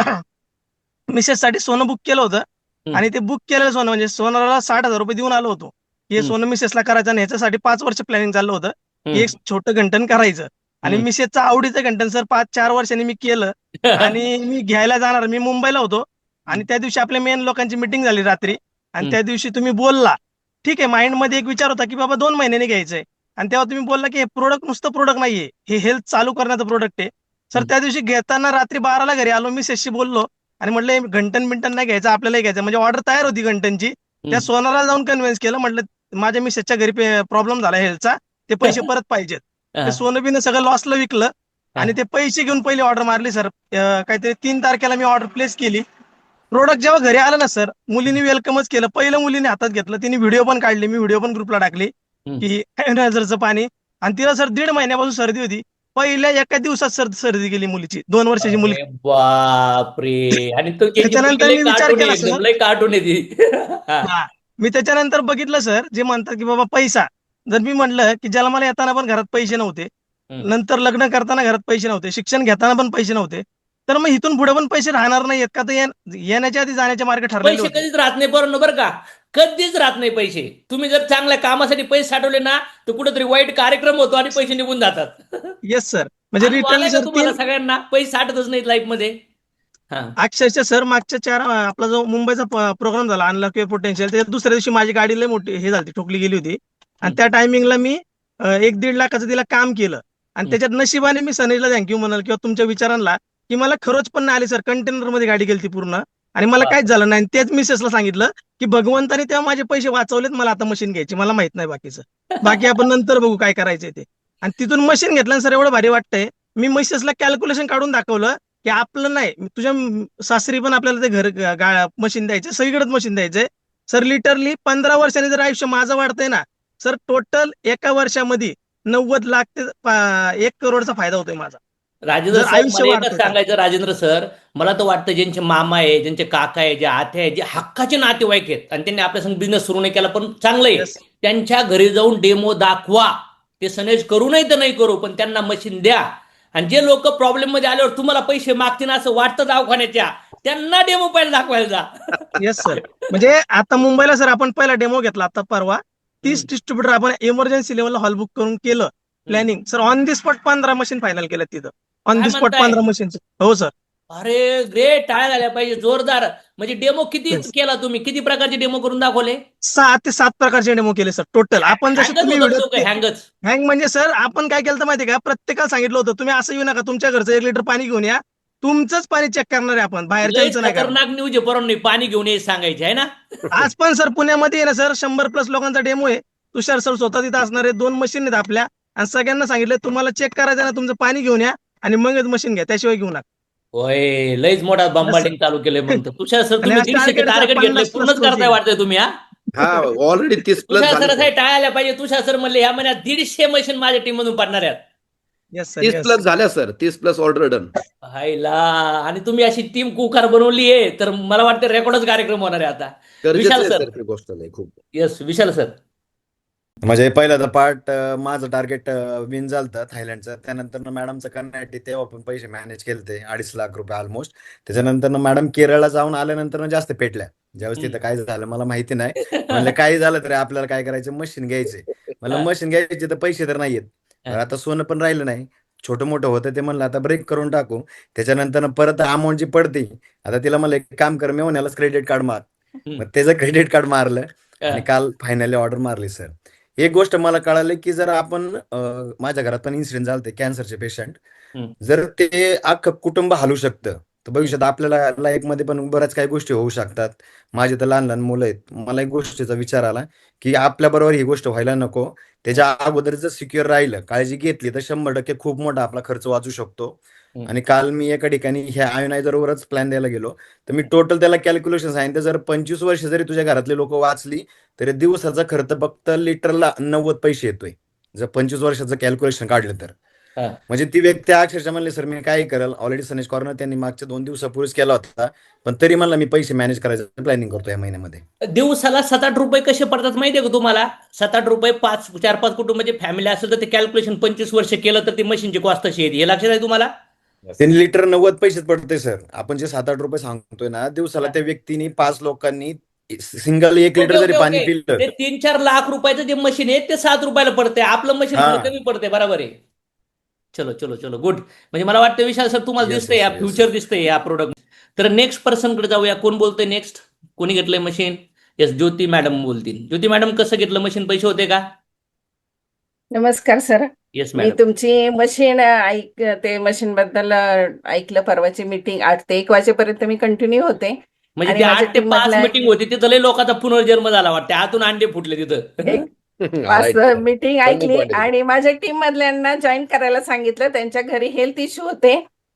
मिसेससाठी सोनं बुक केलं होतं. आणि ते बुक केलेलं सोनं म्हणजे सोनाला 60,000 रुपये देऊन आलो होतो. हे सोनं मिसेसला करायचं आणि ह्याच्यासाठी 5 वर्ष प्लॅनिंग चाललं होतं की एक छोटं घंटन करायचं. आणि मिसेसचं आवडीचं घंटन सर 5-4 वर्षांनी मी केलं. आणि मी घ्यायला जाणार, मी मुंबईला होतो. आणि त्या दिवशी आपल्या मेन लोकांची मिटिंग झाली रात्री. आणि त्या दिवशी तुम्ही बोलला, ठीक आहे, माइंडमध्ये एक विचार होता की बाबा 2 महिन्यांनी घ्यायचंय. आणि तेव्हा तुम्ही बोलला की हे प्रोडक्ट नुसतं प्रोडक्ट नाहीये, हे हेल्थ चालू करण्याचं प्रोडक्ट आहे. सर त्या दिवशी घेताना रात्री 12ला घरी आलो, मिसेसशी बोललो आणि म्हटलं घंटन बिंटन नाही घ्यायचं, आपल्यालाही घ्यायचं. म्हणजे ऑर्डर तयार होती घंटनची. त्या सोनाला जाऊन कन्व्हिन्स केलं, म्हटलं माझ्या मिसेसच्या घरी प्रॉब्लेम झाला हेल्थचा, ते पैसे परत पाहिजेत. ते सोनं बिनं सगळं लॉसला विकलं आणि ते पैसे घेऊन पहिली ऑर्डर मारली सर. काहीतरी 3 तारखेला मी ऑर्डर प्लेस केली. प्रोडक्ट जेव्हा घरी आलं ना सर, मुलीने वेलकमच केलं. पहिलं मुलीने हातात घेतलं, तिने व्हिडिओ पण काढली, मी व्हिडिओ पण ग्रुपला टाकली की आयोनायझरचं पाणी. आणि तिला सर 1.5 महिन्यापासून सर्दी होती. पहिल्या एका दिवसात सर्दी गेली मुलीची, 2 वर्षाची मुलगी. अरे बापरे. आणि तो केकी त्याच्यानंतर लय मी विचार कार्टून आहे, केला एकदम सर. लय कार्टून आहे ती. हा. हा, मी त्याच्यानंतर बघितलं सर, जे म्हणतात की बाबा पैसा, जर मी म्हटलं की ज्याला मला येताना पण घरात पैसे नव्हते, नंतर लग्न करताना घरात पैसे नव्हते, शिक्षण घेताना पण पैसे नव्हते, तर मग इथून पुढे पण पैसे राहणार नाहीयेत का? तर येण्याच्या आधी जाण्याचे मार्ग ठरलेले पैसे होते. कधीच राहत नाही बरं बरं का, कधीच राहत नाही पैसे. तुम्ही जर चांगल्या कामासाठी पैसे साठवले ना, तर कुठेतरी वाईट कार्यक्रम होतो आणि पैसे निघून जातात. येस सर, म्हणजे अनुभव रिटर्न आलाय का सर तुम्हाला सगळ्यांना? पैसे साठतच नाहीत लाईफ मध्ये. हा. अक्षरशः सर मागच्या 4 आपला जो मुंबईचा प्रोग्राम झाला अनलॉक युअर पोटेन्शियल, त्याच्यात दुसऱ्या दिवशी माझी गाडी लय मोठी हे झाली, ठोकली गेली होती. आणि त्या टायमिंगला मी 1-1.5 लाखाचं तिला काम केलं. आणि त्याच्यात नशिबाने मी सनीजला थँक्यू म्हणाल किंवा तुमच्या विचारांना, की मला खरंच पण नाही आली सर. कंटेनर मध्ये गाडी गेली पूर्ण आणि मला काहीच झालं नाही. तेच मिसेसला सांगितलं की भगवंताने तेव्हा माझे पैसे वाचवलेत, मला आता मशीन घ्यायची, मला माहित नाही बाकीचं, बाकी आपण नंतर बघू काय करायचंय ते. आणि तिथून मशीन घेतलं सर, एवढं भारी वाटतंय. मी मिसेसला कॅल्क्युलेशन काढून दाखवलं की आपलं नाही, तुझ्या सासरी पण आपल्याला ते घर मशीन द्यायचं, सगळीकडेच मशीन द्यायचंय. सर लिटरली 15 वर्षांनी जर आयुष्य माझं वाढतंय ना सर, टोटल एका वर्षामध्ये 90 लाख ते 1 करोडचा फायदा होतोय माझा. राजेंद्र जर सर आयुष्य मला वाढतंय एकच तर. सांगायचं राजेंद्र सर, मला तर वाटतं ज्यांचे मामा आहे, ज्यांचे काका आहे, जे आते आहे, जे हक्काचे नातेवाईक आहेत आणि त्यांनी आपल्या संग बिझनेस सुरू नाही केला पण चांगलं आहे, Yes. त्यांच्या घरी जाऊन डेमो दाखवा. ते सनेज करू नाही तर नाही करू, पण त्यांना मशीन द्या. आणि जे लोक प्रॉब्लेम मध्ये आल्यावर तुम्हाला पैसे मागतील असं वाटतं दवाखान्याच्या, त्यांना डेमो पहिला दाखवायला जा. Yes sir. म्हणजे आता मुंबईला सर आपण पहिला डेमो घेतला आता परवा, 30 डिस्ट्रीब्युटर आपण इमर्जन्सी लेवलला हॉल बुक करून केलं planning. Sir on the spot 15 machine final केल्या तिथं. ऑन काय दी स्पॉट म्हणताय? 15 मशीन. हो सर. अरे ग्रेट, टाळ्या झाल्या पाहिजे जोरदार. म्हणजे डेमो किती Yes. केला तुम्ही? किती प्रकारचे डेमो करून दाखवले? 6 ते 7 प्रकारचे डेमो केले सर टोटल. आपण जसे हँगच तुम्ही होतात व्हिडिओ लोक, हँगच. हँग म्हणजे सर आपण काय केलं माहिती का, प्रत्येकाला सांगितलं होतं तुम्ही असं येऊ नका, तुमच्या घरचं 1 लिटर पाणी घेऊन या, तुमचंच पाणी चेक करणार आहे आपण, लय बाहेरच्यांचं नाही करणार. खतरनाक न्यूज आहे, परवा नाही पाणी घेऊन ये सांगायचे आहे ना. आज पण सर पुण्यामध्ये आहे ना सर 100+ लोकांचा डेमो आहे. तुषार सर स्वतः तिथं असणार आहे. 2 मशीन आहेत आपल्या आणि सगळ्यांना सांगितलं तुम्हाला चेक करायचं ना, तुमचं पाणी घेऊन या आणि मगच मशीन घ्या, त्याशिवाय घेऊ नका. होय, लयच मोठा बंबार्डिंग चालू केलंय मग तर. तुषार सर आणि तुम्ही आज 150चे target टार्गेट घेतले, 50+ पूर्णच करताय closing. वाटतंय तुम्ही. हा हा ऑलरेडी 30+ तुषार झाले सर टाळायला पाहिजे. तुषार सर म्हणले ह्या महिन्यात 150 मशीन माझ्या टीम मधून पडणार आहेत. Yes sir. 30+ झाल्या सर, 30+ ऑर्डर डन. हायला, आणि तुम्ही अशी टीम कुकार बनवली आहे तर मला वाटतं रेकॉर्डच कार्यक्रम होणार आहे आता. गरजेचं विशाल आहे सर. सर ती गोष्ट नाही खूप. येस, विशाल सर. म्हणजे पहिला तर पार्ट माझं टार्गेट विन झालं थायलंडचं. त्यानंतर मॅडमचं कर्नाटक, तेव्हा पण पैसे मॅनेज केले ते 2.5 लाख रुपये ऑलमोस्ट. त्याच्यानंतर मॅडम केरळला जाऊन आल्यानंतर जास्त पेटल्या. ज्यावेळेस तिथं काय झालं मला माहिती नाही. म्हणलं काही झालं तरी आपल्याला काय करायचं, मशीन घ्यायचे. म्हणलं मशीन घ्यायची तर पैसे तर नाहीयेत. आता सोनं पण राहिलं नाही, छोटं मोठं होतं ते. म्हणलं आता ब्रेक करून टाकू. त्याच्यानंतर परत अमाऊंट जी पडते, आता तिला म्हणलं एक काम कर, मी म्हणालाच क्रेडिट कार्ड मार. मग त्याचं क्रेडिट कार्ड मारलं आणि काल फायनली ऑर्डर मारली सर. एक गोष्ट मला कळाली की जर आपण माझ्या घरात पण इन्सिडेंट झाले कॅन्सरचे पेशंट, जर ते अख्खं कुटुंब हलू शकतं तर भविष्यात आपल्याला लाईफमध्ये पण बऱ्याच काही गोष्टी होऊ शकतात. माझे तर लहान लहान मुलं आहेत. मला एक गोष्टीचा विचार आला की आपल्या बरोबर ही गोष्ट व्हायला नको. त्याच्या अगोदर जर सिक्युअर राहिलं, काळजी घेतली तर 100% खूप मोठा आपला खर्च वाचू शकतो. आणि काल मी एका ठिकाणी ह्या आयोनायझरवरच प्लॅन द्यायला गेलो तर मी टोटल त्याला कॅल्क्युलेशन सांगितलं, जर 25 वर्ष जरी तुझ्या घरातले लोक वाचली तरी दिवसाचा खर्च फक्त लिटरला 90 पैसे येतोय, जर 25 वर्षाचं कॅल्क्युलेशन काढलं तर. म्हणजे ती व्यक्ती अक्षरशः म्हणली सर मी काय करेल, ऑलरेडी सनेज कॉर्नर त्यांनी मागच्या 2 दिवसापूर्वीच केला होता, पण तरी म्हणला मी पैसे मॅनेज करायचं प्लॅनिंग करतो या महिन्यामध्ये. दिवसाला 7-8 रुपये कसे पडतात माहितीये का तुम्हाला? 7-8 रुपये 4-5 कुटुंबाची फॅमिली असेल तर ते कॅल्क्युलेशन 25 वर्ष केलं तर ती मशीनची कॉस्ट तशी येते. हे लक्षात आहे तुम्हाला? 3 लिटर 90 पैसेच पडते सर. आपण जे 7-8 रुपये सांगतोय ना दिवसाला, त्या व्यक्तीने 5 लोकांनी सिंगल 1 लिटर जरी पाणी पिलं ते 3-4 लाख रुपयाचं जे मशीन आहे ते 7 रुपयाला पडते. आपलं मशीन कमी पडते. बरोबर आहे. चलो चलो चलो गुड. म्हणजे मला वाटतं विशाल सर तुम्हाला Yes, दिसतंय या yes, yes. फ्युचर दिसतंय या प्रोडक्ट. तर नेक्स्ट पर्सन कडे जाऊया. कोण बोलतोय नेक्स्ट? कोणी घेतलंय मशीन? येस, ज्योती मॅडम बोलतील. ज्योती मॅडम, कसं घेतलं मशीन? पैसे होते का? नमस्कार सर. येस मी मॅडम. तुमची मशीन ते मशीन बद्दल ऐकलं. परवाची मीटिंग 8 ते 1 वाजेपर्यंत मी कंटिन्यू होते. म्हणजे आणि ती माझ्या 8 ते team 5 मधल्या मीटिंग होती. तिथं लय लोकांचा पुनर्जन्म झाला वाटतं. आतून अंडे फुटले तिथं. मीटिंग ऐकली आणि माझ्या टीम मधल्यांना जॉईन करायला सांगितलं. त्यांच्या घरी हेल्थ इश्यू होते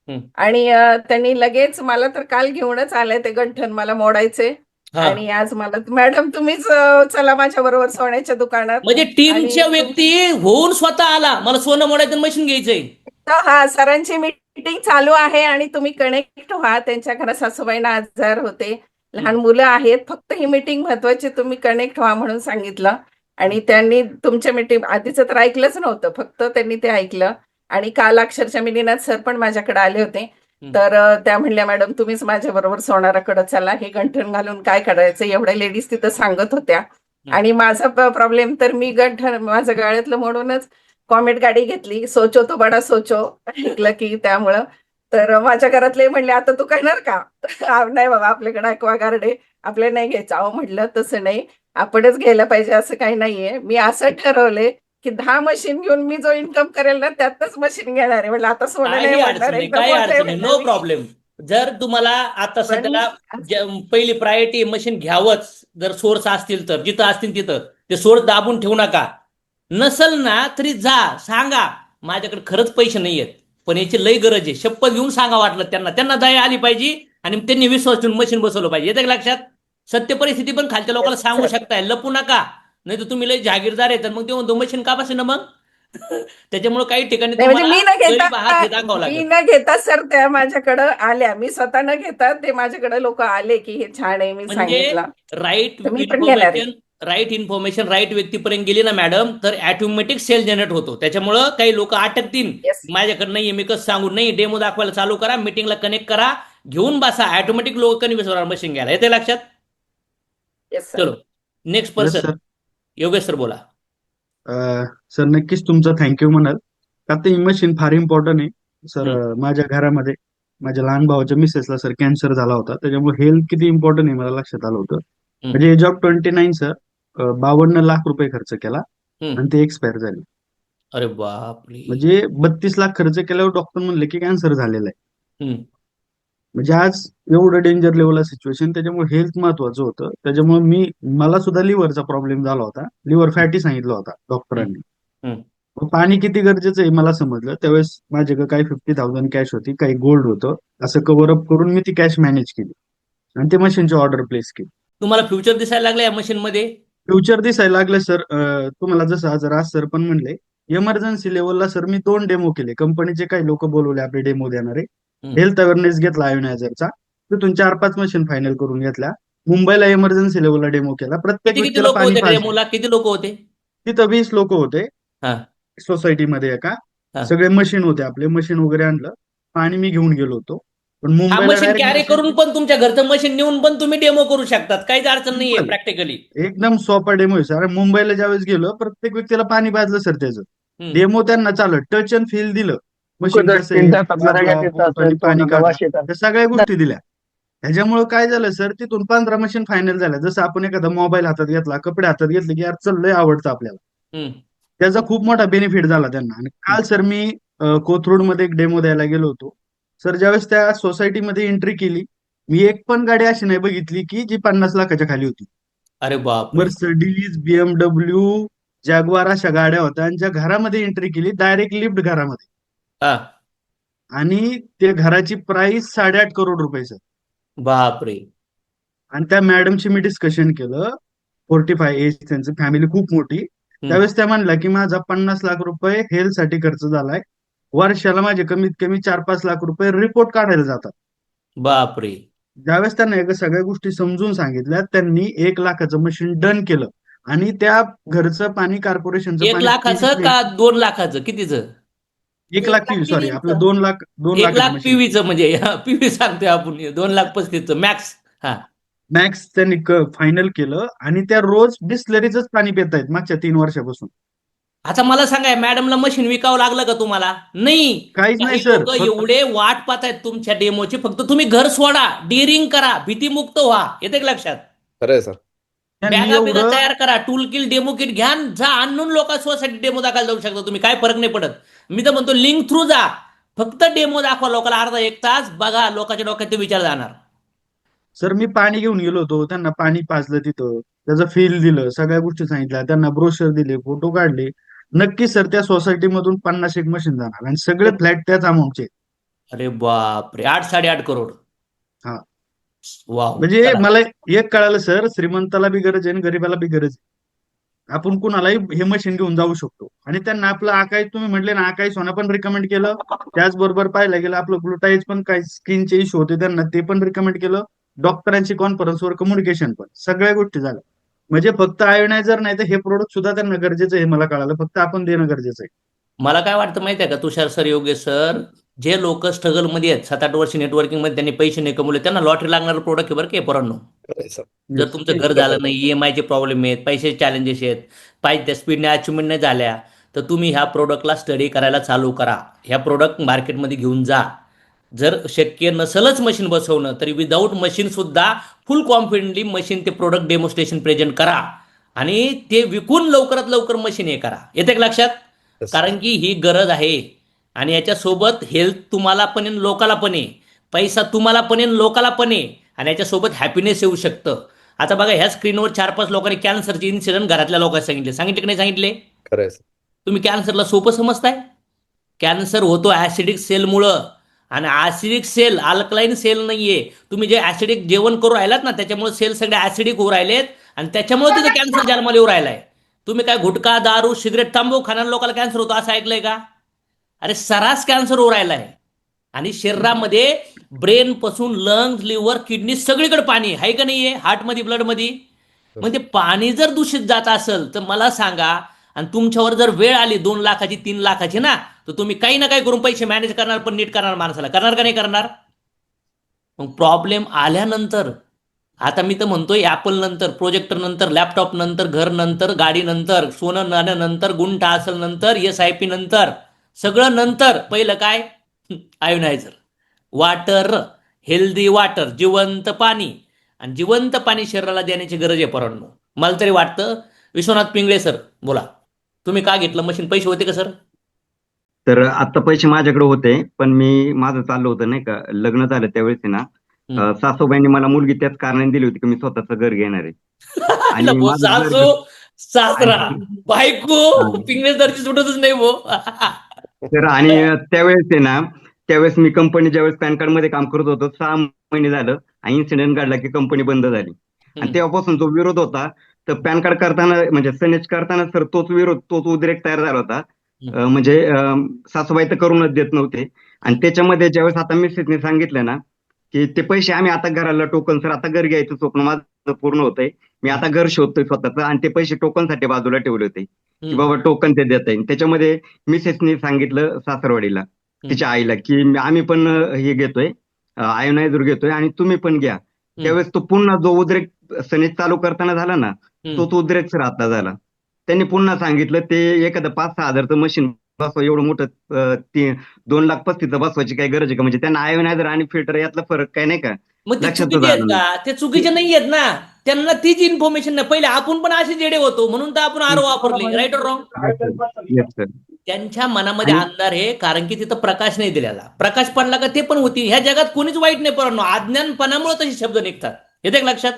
आणि त्यांनी लगेच मला तर काल घेऊनच आलंय ते गंठन मला मोडायचे. आणि आज मला मॅडम तुम्हीच चला माझ्या बरोबर सोन्याच्या दुकानात. म्हणजे टीमच्या व्यक्ती होऊन स्वतः आला, मला सोनं मोडायचं मशीन घ्यायचंय. हा, सरांची मीटिंग चालू आहे आणि तुम्ही कनेक्ट व्हा. त्यांच्या घरात सासूबाईंना आजार होते, लहान मुलं आहेत, फक्त ही मीटिंग महत्वाची, तुम्ही कनेक्ट व्हा म्हणून सांगितलं. आणि त्यांनी तुमच्या मीटिंग आधीच तर ऐकलंच नव्हतं, फक्त त्यांनी ते ऐकलं. आणि काल अक्षरशः मिलिनाथ सर पण माझ्याकडे आले होते. तर त्या म्हणल्या मॅडम तुम्हीच माझ्या बरोबर सोनाराकडे चला, हे गंठण घालून काय करायचं, एवढ्या लेडीज तिथं सांगत होत्या. आणि माझा प्रॉब्लेम तर मी गंठण माझं गळ्यातलं म्हणूनच कॉमेट गाडी घेतली. सोचो तो बडा सोचो ऐकलं की त्यामुळं. तर माझ्या घरातले म्हणले आता तू करणार का? नाही बाबा, आपल्याकडे ॲक्वागार्ड आहे, आपल्याला नाही घ्यायचं. अहो म्हटलं तसं नाही, आपणच घ्यायला पाहिजे असं काही नाहीये. मी असं ठरवलंय की 10 मशीन घेऊन मी जो इन्कम करेल ना त्यातच मशीन घेणार आहे. म्हटलं आता सोनं नाही म्हणणार, एकदा बोलले नो प्रॉब्लेम. जर तुम्हाला आता सध्या पहिली प्रायोरिटी मशीन घ्यावंच, जर सोर्स असतील तर, जिथं असतील तिथं ते सोर्स दाबून ठेवू नका. नसल ना तरी जा, सांगा माझ्याकडे खरंच पैसे नाही आहेत पण याची लई गरज आहे. शपथ घेऊन सांगा वाटलं त्यांना दया आली पाहिजे आणि त्यांनी विश्वास ठेवून मशीन बसवलं पाहिजे. येतं का लक्षात? सत्य परिस्थिती पण खालच्या लोकांना सांगू शकताय, लपू नका. नाही तर तुम्ही लई जागीरदार आहे तर मग ते म्हणतो मशीन का बसे ना मग. त्याच्यामुळे काही ठिकाणी नाही म्हणजे तुम्हाला गरीब आहात हे दाखवावं मी लागेल. न घेता सर त्या माझ्याकडं आल्या, मी स्वतः न घेता ते माझ्याकडे लोक आले की हे छान आहे, मी म्हणजे सांगितलं राईट तर मी पण घेणार आहे. इन्फॉर्मेशन राईट व्यक्तीपर्यंत गेली ना मॅडम, तर ऑटोमॅटिक सेल जनरेट होतो. त्याच्यामुळं काही लोक अटकतील, येस माझ्याकडे नाहीये मी कसं सांगू, नाही डेमो दाखवायला चालू करा, मीटिंगला कनेक्ट करा, घेऊन बसा, ऑटोमॅटिक लोक कन्व्हिन्स होणार मशीन घ्यायला. येते लक्षात? Yes sir. चलो next yes person. Sir. Yogesh sir बोला. सर नक्कीच तुमचं थँक्यू म्हणाल. का ते मशीन फार इम्पॉर्टंट आहे सर. माझ्या घरामध्ये माझ्या लहान भावाच्या मिसेसला सर कॅन्सर झाला होता, त्याच्यामुळे हेल्थ किती इम्पॉर्टंट आहे मला लक्षात आलं होतं. म्हणजे एज ऑफ 29 सर 52 लाख रुपये खर्च केला आणि ते एक्सपायर झाले. अरे बापरे. म्हणजे 32 लाख खर्च केल्यावर डॉक्टर म्हणले की कॅन्सर झालेला आहे. हम्म. म्हणजे आज एवढं डेंजर लेवलला सिच्युएशन, त्याच्यामुळे हेल्थ महत्वाचं होतं. त्याच्यामुळे मला सुद्धा लिव्हरचा प्रॉब्लेम झाला होता, लिव्हर फॅटी सांगितलं होता डॉक्टरांनी. हम्म. मग पाणी किती गरजेचं आहे मला समजलं. त्यावेळेस माझ्याकडे काही 50,000 कॅश होती, काही गोल्ड होतं. असं कव्हर अप करून मी ती कॅश मॅनेज केली आणि ते मशीनची ऑर्डर प्लेस केली. तुम्हाला फ्युचर दिसायला लागलं या मशीन मध्ये? फ्युचर दिसायला लागलं सर. तुम्हाला जसं आज राज सर पण म्हणले, इमर्जन्सी लेवलला सर मी 2 डेमो केले. कंपनीचे काही लोक बोलवले आपले डेमो देणारे. हेल्थ अवेअरनेस घेतला आयोनायझरचा, तिथून 4-5 मशीन फायनल करून घेतल्या. मुंबईला इमर्जन्सी लेवलला डेमो केला. प्रत्येक किती व्यक्तीला लोक पाणी होते पाजलं. डेमोला? किती लोक होते? तिथं 20 लोक होते हा. सोसायटीमध्ये एका. हा. सगळे मशीन होते, आपले मशीन वगैरे आणलं. पाणी मी घेऊन गेलो होतो. पण हा मुंबईला मशीन कॅरी डायरेक्ट करून पण तुमच्या घरचं मशीन नेऊन पण तुम्ही डेमो करू शकतात, काहीच अडचण नाहीये प्रॅक्टिकली. एकदम सोपा डेमो आहे सर. मुंबईला ज्यावेळेस गेलो, प्रत्येक व्यक्तीला पाणी पाजलं सर. त्याचं डेमो त्यांना चालत, टच अँड फील दिलं. मशीन कसं आहे, पाणी काढलं, त्या सगळ्या गोष्टी दिल्या. ह्याच्यामुळे काय झालं सर, तिथून 15 मशीन फायनल झाल्या. जसं आपण एखादा मोबाईल हातात घेतला, कपडे हातात घेतले की यार चाललंय आवडतं आपल्याला, त्याचा खूप मोठा बेनिफिट झाला त्यांना. आणि काल सर मी कोथरूडमध्ये एक डेमो द्यायला गेलो होतो सर. ज्यावेळेस त्या सोसायटीमध्ये एंट्री केली, मी एक पण गाडी अशी नाही बघितली की जी 50 लाखाच्या खाली होती. अरे बाप. मर्सिडीज, BMW, जॅग्वार अशा गाड्या होत्या. आणि ज्या घरामध्ये एंट्री केली, डायरेक्ट लिफ्ट घरामध्ये. आणि त्या घराची प्राइस 8.5 करोड रुपये सर. बापरे. आणि त्या मॅडमशी मी डिस्कशन केलं. 45 एज, त्यांची फॅमिली खूप मोठी. त्यावेळेस त्या म्हणल्या की माझा 50 लाख रुपये हेल्थसाठी खर्च झालाय. वर्षाला माझे कमीत कमी 4-5 लाख रुपये रिपोर्ट काढायला जातात. बापरे. ज्यावेळेस त्यांना या सगळ्या गोष्टी समजून सांगितल्या, त्यांनी 1 लाखाचं मशीन डन केलं. आणि त्या घरचं पाणी कॉर्पोरेशनचं 1 लाखाचं का 2 लाखाचं? कितीचं? 1 लाख PV, सॉरी आपलं 2 लाख 1 लाख PVचं म्हणजे PV सांगतोय आपण. 2,35,000 मॅक्स. हा, मॅक्स त्यांनी फायनल केलं. आणि त्या रोज बिस्लरीचंच पाणी पितायत मागच्या 3 वर्षापासून. आता मला सांगा, मॅडमला मशीन विकावं लागलं का तुम्हाला? नाही. काहीच नाही काही सर. लोक एवढे वाट पाहतायत तुमच्या डेमोची. फक्त तुम्ही घर सोडा, डिरिंग करा, भीतीमुक्त व्हा. येते का लक्षात? खरंय सर. बॅगा बिगा तयार करा, टूल किट, डेमो किट घ्या, जा. अननोन लोकांसाठी डेमो दाखवायला जाऊ शकता तुम्ही, काय फरक नाही पडत. मी तर म्हणतो लिंक थ्रू जा, फक्त डेमो दाखवा लोकांना. अर्धा 1 तास बघा, लोकांच्या डोक्यात ते विचार जाणार. सर मी पाणी घेऊन गेलो होतो, त्यांना पाणी पाजलं तिथं, त्याचं फील दिलं, सगळ्या गोष्टी सांगितल्या, त्यांना ब्रोशर दिले, फोटो काढले. नक्की सर त्या सोसायटीमधून 50-1 मशीन जाणार आणि सगळे फ्लॅट त्याच अमाऊंटचे. अरे बापरे. 8-8.5 करोड. हा. वाव. म्हणजे मला एक कळालं सर, श्रीमंताला बी गरज आहे आणि गरीबाला बी गरज आहे. आपण कुणालाही हे मशीन घेऊन जाऊ शकतो. आणि त्यांना आपलं आकाई, तुम्ही म्हटले ना, आकाई सोना पण रिकमेंड केलं. त्याचबरोबर पाहायला गेलं आपलं ग्लुटाईज पण, काही स्किनचे इश्यू होते त्यांना, ते पण रिकमेंड केलं. डॉक्टरांची कॉन्फरन्सवर कम्युनिकेशन पण, सगळ्या गोष्टी झाल्या. म्हणजे फक्त आयोनायझर नाही तर हे प्रोडक्ट सुद्धा त्यांना गरजेचं आहे, हे मला कळालं. फक्त आपण देणं गरजेचं आहे. मला काय वाटतं माहिती आहे का तुषार सर, योगेश सर, जे लोक स्ट्रगल मध्ये आहेत, 7-8 वर्ष नेटवर्किंग मध्ये त्यांनी पैसे नाही कमवले, त्यांना लॉटरी लागणारं प्रोडक्ट आहे बरं का पोरांनो. जर तुमचं घर झालं नाही, EMI चे प्रॉब्लेम आहेत, पैशाचे चॅलेंजेस आहेत, पाहिजे त्या स्पीडने अचिव्हमेंट नाही झाल्या, तर तुम्ही ह्या प्रोडक्टला स्टडी करायला चालू करा. ह्या प्रोडक्ट मार्केटमध्ये घेऊन जा. जर शक्य नसलच मशीन बसवणं, तरी विदाऊट मशीन सुद्धा फुल कॉन्फिडेंटली मशीन ते प्रोडक्ट डेमॉन्स्ट्रेशन प्रेझेंट करा आणि ते विकून लवकरात लवकर मशीन हे करा. येते का लक्षात? कारण की ही गरज आहे. आणि याच्यासोबत हेल्थ तुम्हाला पण आहे, लोकाला पण आहे. पैसा तुम्हाला पण आहे, लोकाला पण आहे. आणि याच्यासोबत हॅपीनेस येऊ शकतं. आता बघा, ह्या स्क्रीनवर 4-5 लोकांनी कॅन्सरचे इन्सिडेंट घरातल्या लोकांनी सांगितले की नाही सांगितले? खरंय सर. तुम्ही कॅन्सरला सोपं समजताय? कॅन्सर होतो ऍसिडिक सेलमुळं. आणि ऍसिडिक सेल अल्कलाईन सेल नाहीये. तुम्ही जे ऍसिडिक जेवण करू राहिलात ना, त्याच्यामुळे सेल सगळे ऍसिडिक होऊ राहिलेत आणि त्याच्यामुळे तिथे कॅन्सर जन्माला येऊ राहिलाय. तुम्ही काय गुटखा दारू सिगरेट तांबू खाणाऱ्या लोकांना कॅन्सर होतो असं ऐकलंय का? अरे सर्रास कॅन्सर होऊ राहिलाय. आणि शरीरामध्ये ब्रेन पासून लंग्स लिव्हर किडनी सगळीकडे पाणी आहे का नाहीये, हार्टमध्ये ब्लडमध्ये. मग ते पाणी जर दूषित जात असेल तर मला सांगा, आणि तुमच्यावर जर वेळ आली 2 लाखाची 3 लाखाची ना, तर तुम्ही काही ना काही करून पैसे मॅनेज करणार, पण नीट करणार माणसाला, करणार का नाही करणार? मग प्रॉब्लेम आल्यानंतर, आता मी तर म्हणतोय ऍपल नंतर, प्रोजेक्टर नंतर, लॅपटॉप नंतर, घर नंतर, गाडी नंतर, सोनं नाणं नंतर, गुंठा असेल नंतर, SIP नंतर, सगळं नंतर. पहिलं काय? आयोनायझर वॉटर, हेल्दी वॉटर, जिवंत पाणी. आणि जिवंत पाणी शरीराला देण्याची गरज आहे पोरांनो. मला तरी वाटतं. विश्वनाथ पिंगळे सर बोला, तुम्ही का घेतलं मशीन? पैसे होते का सर? तर आता पैसे माझ्याकडे होते, पण माझं चाललं होतं नाही का, लग्न झालं त्यावेळेस आहे ना, सासूबाईंनी मला मुलगी त्याच कारणाने दिली होती की मी स्वतःचं घर घेणार आहे. आणि नको, माझं घर सासू सासरा बायको पिंगळे सरची सुटतच नाही भो. तर आणि त्यावेळेस आहे ना, त्यावेळेस मी कंपनी ज्यावेळेस पॅन कार्ड मध्ये काम करत होतो, 6 महिने झालं आणि इन्सिडेंट घडला की कंपनी बंद झाली. आणि तेव्हापासून जो विरोध होता, तर पॅन कार्ड करताना म्हणजे सनेज करताना सर तोच विरोध, तोच उद्रेक तयार झाला होता. म्हणजे सासूबाई तर करूनच देत नव्हते. आणि त्याच्यामध्ये ज्यावेळेस आता मिसेसने सांगितलं ना की ते पैसे आम्ही आता घराला टोकन, सर आता घर घ्यायचं स्वप्न माझं पूर्ण होतंय, मी आता घर शोधतोय स्वतःचं, आणि ते पैसे टोकनसाठी बाजूला ठेवले होते की बाबा टोकन ते देता येईल. त्याच्यामध्ये मिसेसने सांगितलं सासरवाडीला, तिच्या आईला, की आम्ही पण हे घेतोय, आयोनायझर घेतोय आणि तुम्ही पण घ्या. त्यावेळेस तो पुन्हा जो उद्रेक सनेज चालू करताना झाला ना, तोच उद्रेक सर आता झाला. त्यांनी पुन्हा सांगितलं ते एखादं 5-6 हजारचं मशीन बसवा, एवढं मोठं 2,35,000 बसवायची काय गरज आहे का? म्हणजे त्यांना आयोनायझर आणि फिल्टर यातला फरक काय नाही का मग ते लक्षातच चुकीचे आहेत आलं का? नाही. ते चुकीचे नाही आहेत ना, त्यांना तीच इन्फॉर्मेशन नाही. पहिले आपण पण असे जेडे होतो म्हणून तर आपण आरो वापरले, राईट और रॉंग? Yes sir. त्यांच्या मनामध्ये आणि अंधार आहे, कारण की तिथं प्रकाश नाही दिलेला. प्रकाश पडला का ते पण होती. ह्या जगात कोणीच वाईट नाही पोरांनो, अज्ञानपणामुळे तसे शब्द निघतात. येते का लक्षात?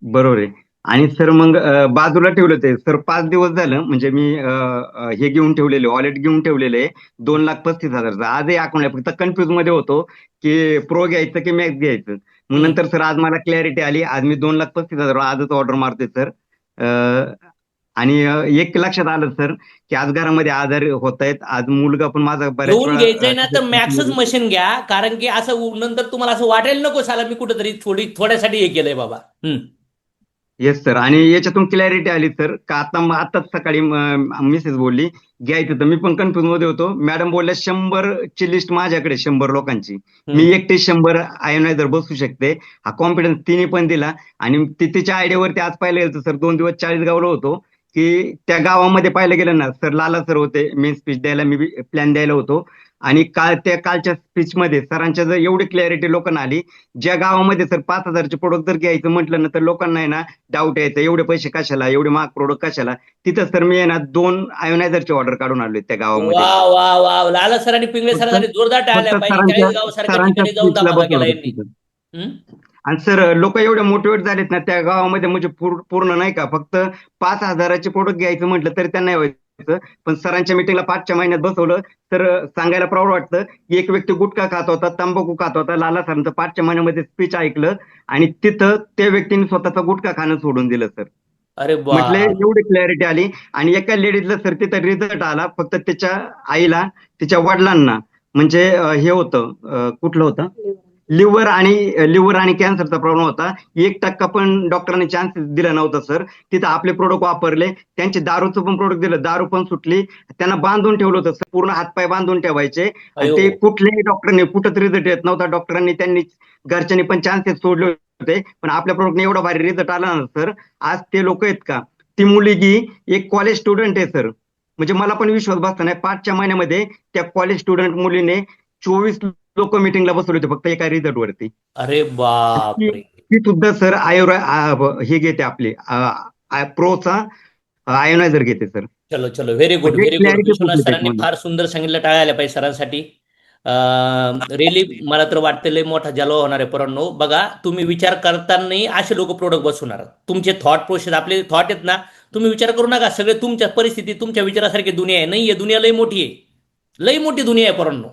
बरोबर आहे. आणि सर मग बाजूला ठेवलं ते सर 5 दिवस झालं, म्हणजे मी हे घेऊन ठेवलेले, वॉलेट घेऊन ठेवलेले 2,35,000. आजही अकाउंट आहे, फक्त कन्फ्युज मध्ये होतो की प्रो घ्यायचं की मॅक्स घ्यायचं. मग नंतर सर आज मला क्लॅरिटी आली, आज मी 2,35,000 आजच ऑर्डर मारतोय सर. आणि एक लक्षात आलं सर की आज घरामध्ये आजार होत आहेत. आज मुलगा पण माझा बऱ्याच घेऊन वेळा घ्यायचंय ना तर मॅक्सच मशीन घ्या, कारण की असं नंतर तुम्हाला असं वाटायला नको साला मी कुठेतरी थोड्यासाठी हे केलंय बाबा. Yes sir. आणि याच्यातून क्लॅरिटी आली सर का आताच सकाळी मिसेस बोलली घ्यायचं, तर मी पण कन्फ्युज मध्ये होतो. मॅडम बोलल्या 100ची लिस्ट माझ्याकडे, 100 लोकांची, मी एकटे 100 आयोनायझर बसू शकते. हा कॉन्फिडन्स तिने पण दिला. आणि तिच्या आयडियावरती आज पाहिलं गेलं सर 2 दिवस 40 गावला होतो की त्या गावामध्ये पाहिलं गेलं ना सर, लाला सर होते मेन स्पीच द्यायला, मी प्लॅन द्यायला होतो. आणि कालच्या स्पीच मध्ये सरांच्या जर एवढी क्लॅरिटी लोकांना आली, ज्या गावामध्ये सर 5,000चे प्रोडक्ट जर घ्यायचं म्हटलं ना तर लोकांना आहे ना डाऊट यायचं, एवढे पैसे कशाला, एवढे महाग प्रोडक्ट कशाला. तिथं सर मी आहे ना 2 आयोनायझरची ऑर्डर काढून आलोय त्या गावामध्ये. वा वा वा, लाला सर आणि पिंगळे सरांसाठी जोरदार टाळल्या फक्त पाहिजे. 40 गाव सारख्या सरांच्या ठिकाणी जाऊन स्पीचला धमाका केला बसवलं यांनी. तिथं. आणि सर लोक एवढे मोटिवेट झालेत ना त्या गावामध्ये, म्हणजे पूर्ण नाही का, फक्त 5,000चे प्रोडक्ट घ्यायचं म्हटलं तरी त्यांना व्हायचं. पण सरांच्या मिटिंगला 5च्या महिन्यात बसवलं. तर सांगायला प्राऊड वाटतं की एक व्यक्ती गुटखा खात होता, तंबाखू खात होता, लाला सरांचं 5च्या महिन्यामध्ये स्पीच ऐकलं आणि तिथं त्या व्यक्तीने स्वतःचा गुटखा खाणं सोडून दिलं सर. अरे म्हटलं वा, एवढी क्लॅरिटी आली. आणि एका लेडीजला सर तिथं रिझल्ट आला, फक्त त्याच्या आईला, तिच्या वडिलांना म्हणजे हे होतं, कुठलं होतं, लिव्हर आणि कॅन्सरचा प्रॉब्लेम होता. 1% पण डॉक्टरांनी चान्सेस दिला नव्हता सर. तिथं आपले प्रोडक्ट वापरले, त्यांचे दारूचं पण प्रोडक्ट दिलं, दारू पण सुटली. त्यांना बांधून ठेवलं होतं सर, पूर्ण हातपाय बांधून ठेवायचे. आणि ते कुठल्याही डॉक्टरने कुठंच रिझल्ट येत नव्हता. डॉक्टरांनी त्यांनी घरच्यांनी पण चान्सेस सोडले होते, पण आपल्या प्रोडक्टने एवढा भारी रिझल्ट आला ना सर. आज ते लोक आहेत का, ती मुलगी एक कॉलेज स्टुडंट आहे सर. म्हणजे मला पण विश्वास बसता नाही, 5च्या महिन्यामध्ये त्या कॉलेज स्टुडंट मुलीने 24 लोक मिटिंगला बसवले होते फक्त एका रिझल्ट वरती. अरे बापरे. ती सुद्धा सर हे घेते आपले प्रोचा आयोनायझर घेते सर. चलो चलो, व्हेरी गुड म्हणजे व्हेरी गुड. clarity विश्वनाथ खूप येते सरांनी तुम्हाला. फार सुंदर सांगितलं, टाळायला पाहिजे सरांसाठी. रिअली मला तर वाटतं लय मोठा जलवा होणार आहे पोरांनो. बघा, तुम्ही विचार करतानाही असे लोक प्रोडक्ट बसवणार. तुमचे थॉट प्रोसेस, आपले थॉट आहेत ना, तुम्ही विचार करू नका. सगळे तुमच्या परिस्थिती, तुमच्या विचारासारखी दुनिया आहे. नाहीये दुनिया, लय मोठी आहे, लय मोठी दुनिया आहे पोरांनो.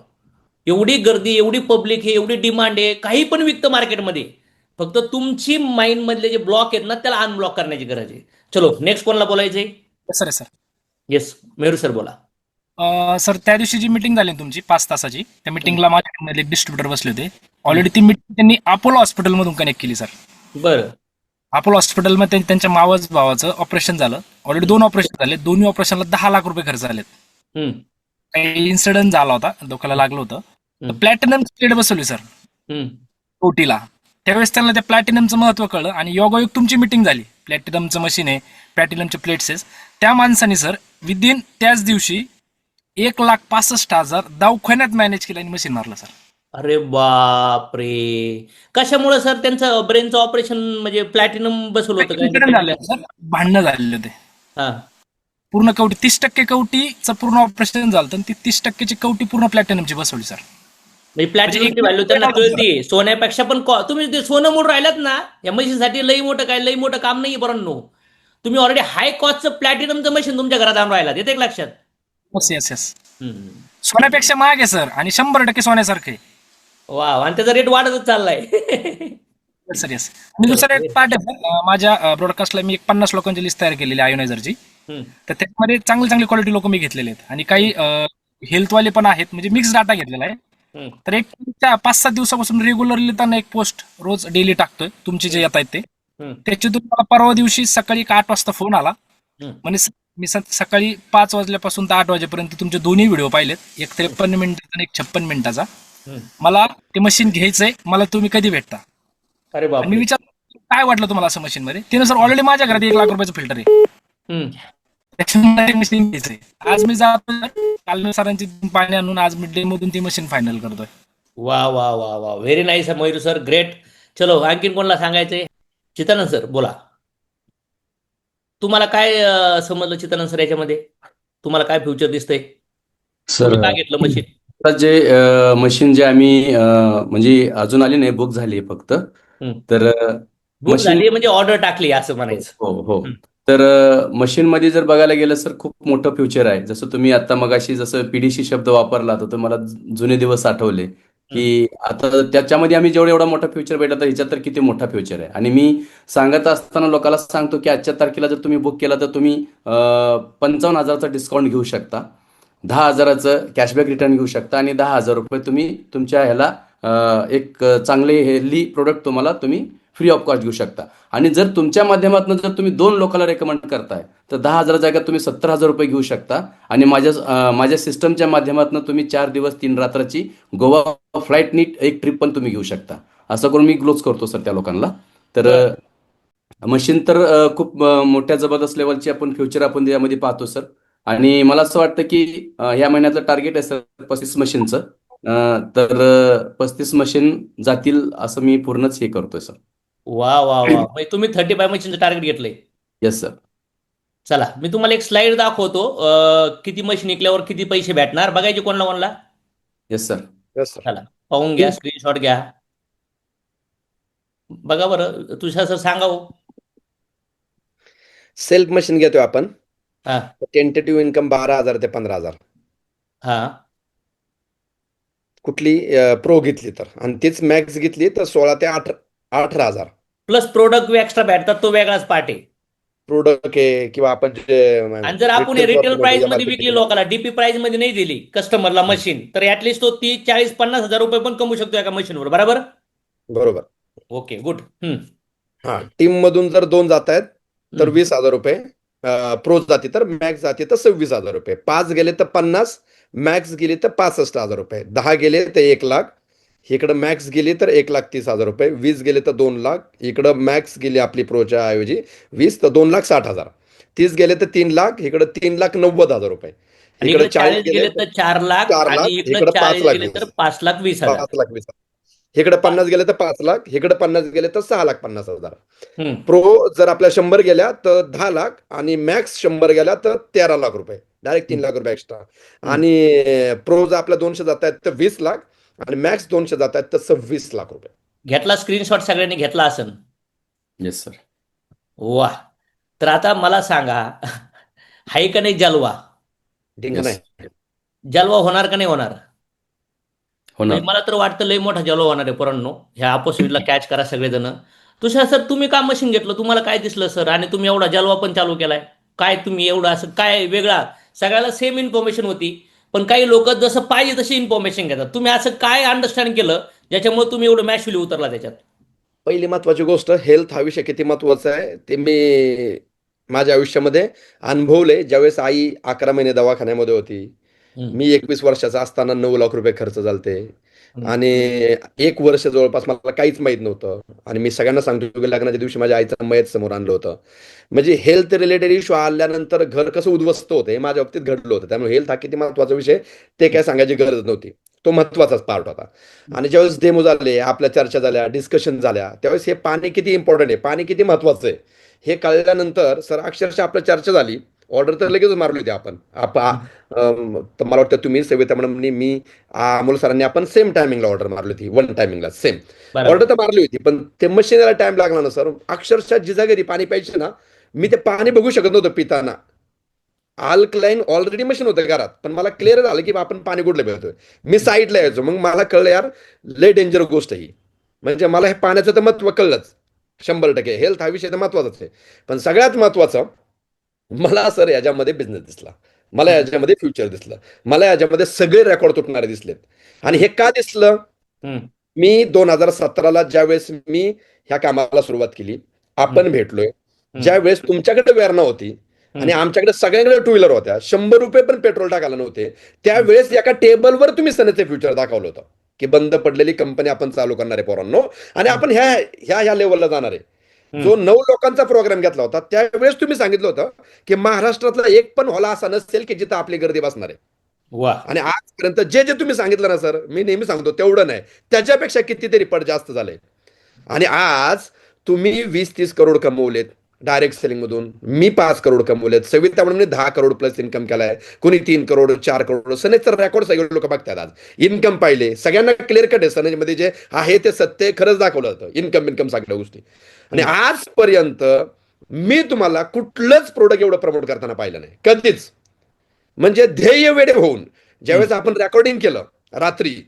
एवढी गर्दी, एवढी पब्लिक आहे, एवढी डिमांड आहे, काही पण विकतं मार्केटमध्ये. फक्त तुमची माइंड मधले जे ब्लॉक आहेत ना त्याला अनब्लॉक करण्याची गरज आहे. चलो नेक्स्ट कोणाला बोलायचंय? Sir sir yes Meru sir बोला. सर त्या दिवशी जी मीटिंग झाली ना तुमची 5 तासाची, त्या मीटिंगला माझ्या एक डिस्ट्रीब्युटर बसले होते. ऑलरेडी ती मीटिंग त्यांनी अपोलो हॉस्पिटलमधून कनेक्ट केली सर. बरं. अपोलो हॉस्पिटलमध्ये त्यांच्या मावस भावाचं ऑपरेशन झालं. ऑलरेडी 2 ऑपरेशन झाले. दोन्ही ऑपरेशनला 10 लाख रुपये खर्च झालेत. हम्म, काही इन्सिडेंट झाला होता, डोक्याला लागलं होतं. हम्म, प्लॅटिनम प्लेट बसवली सर हम्म. ओटीला. त्यावेळेस त्यांना त्या प्लॅटिनमचं महत्व कळलं आणि योगायोग तुमची मीटिंग झाली. प्लॅटिनमचं मशीन आहे, प्लॅटिनमचे प्लेट्स आहेत. त्या माणसाने सर विदिन त्याच दिवशी 1,65,000 दवाखान्यात मॅनेज केलं आणि मशीन मारलं सर. अरे बापरे. कशामुळे सर त्यांचं ब्रेनचं ऑपरेशन म्हणजे प्लॅटिनम बसवलं होतं इन्सिडेंट झाले काय? सर, भांडणं झालेले होते. हा. पूर्ण कवटी 30% कवटीचं पूर्ण ऑपरेशन झालं आणि ती 30%ची कवटी पूर्ण प्लॅटिनमची बसवली सर. म्हणजे प्लॅटिनमची व्हॅल्यू त्यांना कळते सोन्यापेक्षा पण तुम्ही ते सोनं मोड राहिलात ना या मशीनसाठी लई मोठं काम नाही बरं. तुम्ही ऑलरेडी हाय कॉस्टचं प्लॅटिनमचं मशीन तुमच्या घरात आणून राहिलात, येते लक्षात. Yes yes. सोन्यापेक्षा महाग आहे सर आणि 100% सोन्यासारखं आहे. वा, आणि त्याचा रेट वाढतच चाललाय. Sir yes. आणि दुसरा एक पार्ट आहे सर, माझ्या ब्रॉडकास्टला मी एक 50 लोकांची लिस्ट तयार केलेली आहे आयोनायझरची. तर त्याच्यामध्ये चांगली क्वालिटी लोक मी घेतलेले आहेत आणि काही हेल्थवाले पण आहेत, म्हणजे मिक्स डाटा घेतलेला आहे. तर एक 5-7 दिवसापासून रेग्युलरली त्यांना एक पोस्ट रोज डेली टाकतोय तुमचे जे येत आहेत ते. त्याच्यातून मला परवा दिवशी सकाळी 8 वाजता फोन आला. म्हणजे मी सकाळी 5 वाजल्यापासून तर 8 वाजेपर्यंत तुमचे दोन्ही व्हिडिओ पाहिलेत, एक 53 मिनिटाचा आणि एक 56 मिनिटाचा. मला ते मशीन घ्यायचंय, मला तुम्ही कधी भेटता. अरे बाप. मी विचार काय वाटलं तुम्हाला असं मशीन मध्ये. तिने सर ऑलरेडी माझ्या घरात 1 लाख रुपयाचं फिल्टर आहे, त्याच्यामध्ये मशीन घ्यायचंय. आज मी जातो, काल मी सरांची पाणी आणून आज मी डेमोतून ती मशीन फायनल करतोय. वा वा वा वा, very nice Mayur sir, great. चलो आणखीन कोणाला सांगायचंय? चित्तानंद सर बोला. तुम्हाला काय समजलं चित्तानंद सर याच्यामध्ये? तुम्हाला काय फ्युचर दिसतंय? सर तुम्ही का घेतलं मशीन? आता जे मशीन जे आम्ही म्हणजे अजून आली नाही, बुक झाली फक्त. तर बुक मशीन झाली म्हणजे ऑर्डर टाकली असं म्हणायचं. हो हो. तर मशीन मध्ये जर बघायला गेलं सर खूप मोठं फ्युचर आहे. जसं तुम्ही आता मगाशी जसं पीडीसी शब्द वापरला तर मला जुने दिवस आठवले की आता त्याच्यामध्ये आम्ही एवढा मोठा फ्युचर भेटला तर ह्याच्यात तर किती मोठा फ्युचर आहे. आणि मी सांगत असताना लोकांना सांगतो की आजच्या तारखेला जर तुम्ही बुक केला तर तुम्ही 55,000चा डिस्काउंट घेऊ शकता, 10,000चं कॅशबॅक रिटर्न घेऊ शकता आणि 10,000 रुपये तुम्ही तुमच्या ह्याला एक चांगले हेल्दी प्रोडक्ट तुम्ही फ्री ऑफ कॉस्ट घेऊ शकता. आणि जर तुमच्या माध्यमातून जर तुम्ही 2 लोकांना रेकमेंड करताय तर 10,000 जागा तुम्ही 70,000 रुपये घेऊ शकता. आणि माझ्या सिस्टमच्या माध्यमातून तुम्ही 4 दिवस 3 रात्राची गोवा फ्लाईट नीट एक ट्रिप पण तुम्ही घेऊ शकता. असं करून मी क्लोज करतो सर त्या लोकांना. तर मशीन तर खूप मोठ्या जबरदस्त लेवलची आपण फ्युचर आपण त्यामध्ये पाहतो सर. आणि मला असं वाटतं की ह्या महिन्याचं टार्गेट आहे सर 35 मशीनचं. तर 35 मशीन जातील असं मी पूर्णच हे करतोय सर. वा वा वा, म्हणजे तुम्ही 35 मशीनचं टार्गेट घेतलंय. Yes sir. चला मी तुम्हाला एक स्लाइड दाखवतो, किती मशीन विकल्यावर किती पैसे भेटणार बघायचे कोणाला. Yes sir. चला पाहून घ्या, स्क्रीनशॉट घ्या, बघा बरं. तुझ्या सर सांगा हो. सेल्फ मशीन घेतोय आपण. हा टेंटेटिव्ह इन्कम 12,000 ते 15,000. हा कुठली प्रो घेतली तर, आणि तीच मॅक्स घेतली तर 16 ते 18,000. प्लस प्रोडक्ट एक्स्ट्रा भेटतात, तो वेगळाच पार्ट आहे. प्रोडक्ट आहे किंवा आपण आणि जर आपण रिटेल प्राइस मध्ये विकली लोकांना, डीपी प्राइस मध्ये नाही दिली कस्टमरला मशीन, तर ऍटलीस्ट तो 30, 40, 50,000 रुपये पण कमवू शकतो एका मशीनवर. बरोबर. Okay good. हा, टीम मधून जर 2 जात आहेत तर 20,000 रुपये, प्रो जाती तर मॅक्स जाती तर 26,000 रुपये, 5 गेले तर 50, मॅक्स गेली तर 65,000 रुपये, 10 गेले तर 1 लाख, इकडं मॅक्स गेली तर 1,30,000 रुपये, 20 गेले तर 2 लाख, इकडं मॅक्स गेली आपली प्रोच्या ऐवजी 20 तर 2,60,000, 30 गेले तर 3 लाख, इकडं 3,90,000 रुपये, इकडे 40 गेले तर 4 लाख, आणि इकडे 40 गेले तर 5,20,000, 5,20,000, इकडे 50 गेले तर 5 लाख, इकडे 50 गेले तर 6,50,000. प्रो जर आपल्या 100 गेल्या तर 10 लाख, आणि मॅक्स 100 गेल्या तर 13 लाख रुपये, डायरेक्ट 3 लाख रुपये एक्स्ट्रा. आणि प्रो जर आपल्या 200 जात आहेत तर 20 लाख, आणि मॅक्स 200 जात आहेत तर 26 लाख रुपये. घेतला स्क्रीनशॉट सगळ्यांनी घेतला असेल. Yes sir. वा. तर आता मला सांगा, हाय का नाही जलवा? जलवा होणार का नाही होणार? मला तर वाटतं लय मोठा जलवा होणार आहे पोरांनो. ह्या ऑपॉर्च्युनिटीला कॅच करा सगळेजण. तुषार सर तुम्ही का मशीन घेतलं, तुम्हाला काय दिसलं सर, आणि तुम्ही एवढा जलवा पण चालू केलाय? काय तुम्ही एवढं असं काय वेगळा, सगळ्याला सेम इन्फॉर्मेशन होती, पण काही लोक जसं पाहिजे तशी इन्फॉर्मेशन घेतात. तुम्ही असं काय अंडरस्टँड केलं ज्याच्यामुळे तुम्ही एवढं मॅच्युअली उतरला त्याच्यात? पहिली महत्वाची गोष्ट, हेल्थ हा विषय किती महत्वाचा आहे ते मी माझ्या आयुष्यामध्ये अनुभवले. ज्यावेळेस आई 11 महिने दवाखान्यामध्ये होती, मी 21 वर्षाचा असताना 9 लाख रुपये खर्च झालते आणि 1 वर्ष जवळपास मला काहीच माहित नव्हतं. आणि मी सगळ्यांना सांगतो की लग्नाच्या दिवशी माझ्या आईचं मयत समोर आणलं होतं. म्हणजे हेल्थ रिलेटेड इश्यू आल्यानंतर घर कसं उद्ध्वस्त होतं हे माझ्या बाबतीत घडलं होतं. त्यामुळे हेल्थ हा किती महत्वाचा विषय ते काय सांगायची गरज नव्हती. तो महत्वाचाच पार्ट होता. आणि ज्यावेळेस डेमो झाले, आपल्या चर्चा झाल्या, डिस्कशन झाल्या, त्यावेळेस हे पाणी किती इम्पॉर्टंट आहे, पाणी किती महत्वाचं आहे हे कळल्यानंतर सर अक्षरशः आपल्या चर्चा झाली. ऑर्डर तर लगेच मारली होती आपण. तर मला वाटतं तुम्ही, सविता मॅडमनी, मी, अमोल सरांनी आपण सेम टायमिंगला ऑर्डर मारली होती. 1 टायमिंगला सेम ऑर्डर तर मारली होती, पण ते मशीनला टाइम लागला ना सर. अक्षरशः जिजागिरी पाणी प्यायचे ना, मी ते पाणी बघू शकत नव्हतं पिताना. अल्कलाईन ऑलरेडी मशीन होतं घरात, पण मला क्लिअर झालं की आपण पाणी कुठलं पितोय. मी साईडला यायचो, मग मला कळलं यार लय डेंजर गोष्ट ही. म्हणजे मला हे पाण्याचं तर महत्व कळलंच 100%. हेल्थ हा विषय तर महत्वाचाच आहे, पण सगळ्यात महत्वाचं मला सर याच्यामध्ये बिझनेस दिसला, मला याच्यामध्ये फ्युचर दिसलं, मला याच्यामध्ये सगळे रेकॉर्ड तुटणारे दिसलेत. आणि हे का दिसलं? मी 2017ला ज्यावेळेस मी ह्या कामाला सुरुवात केली, आपण भेटलोय, ज्यावेळेस तुमच्याकडे वेरणा होती आणि आमच्याकडे सगळ्यांकडे 2 व्हीलर होत्या, 100 रुपये पण पेट्रोल टाकायला नव्हते, त्यावेळेस एका टेबलवर तुम्ही सनेचे फ्युचर दाखवलं होतं की बंद पडलेली कंपनी आपण चालू करणार आहे पोरांनो, आणि आपण ह्या लेवलला जाणार आहे. जो 9 लोकांचा प्रोग्राम घेतला होता त्यावेळेस तुम्ही सांगितलं होतं की महाराष्ट्रातला एक पण हॉल असा नसेल की जिथं आपली गर्दी बसणार आहे. वा. आणि आजपर्यंत जे जे तुम्ही सांगितलं ना सर, मी नेहमी सांगतो तेवढं नाही, त्याच्यापेक्षा कितीतरी पट जास्त झाले. आणि आज तुम्ही 20-30 करोड कमवलेत डायरेक्ट सेलिंग मधून, मी 5 करोड कमवलेत, सविता म्हणून 10 करोड प्लस इन्कम केलाय, कोणी 3 करोड 4 करोड. सनेजचा रेकॉर्ड सगळे लोक बघतात. आज इन्कम पाहिले, सगळ्यांना क्लिअर कट आहे. सनेजमध्ये जे आहे ते सत्य खरंच दाखवलं होतं, इन्कम सगळ्या गोष्टी. आणि आजपर्यंत मी तुम्हाला कुठलंच प्रोडक्ट एवढं प्रमोट करताना पाहिलं नाही कधीच. म्हणजे ध्येय वेडे होऊन ज्यावेळेस आपण रेकॉर्डिंग केलं रात्री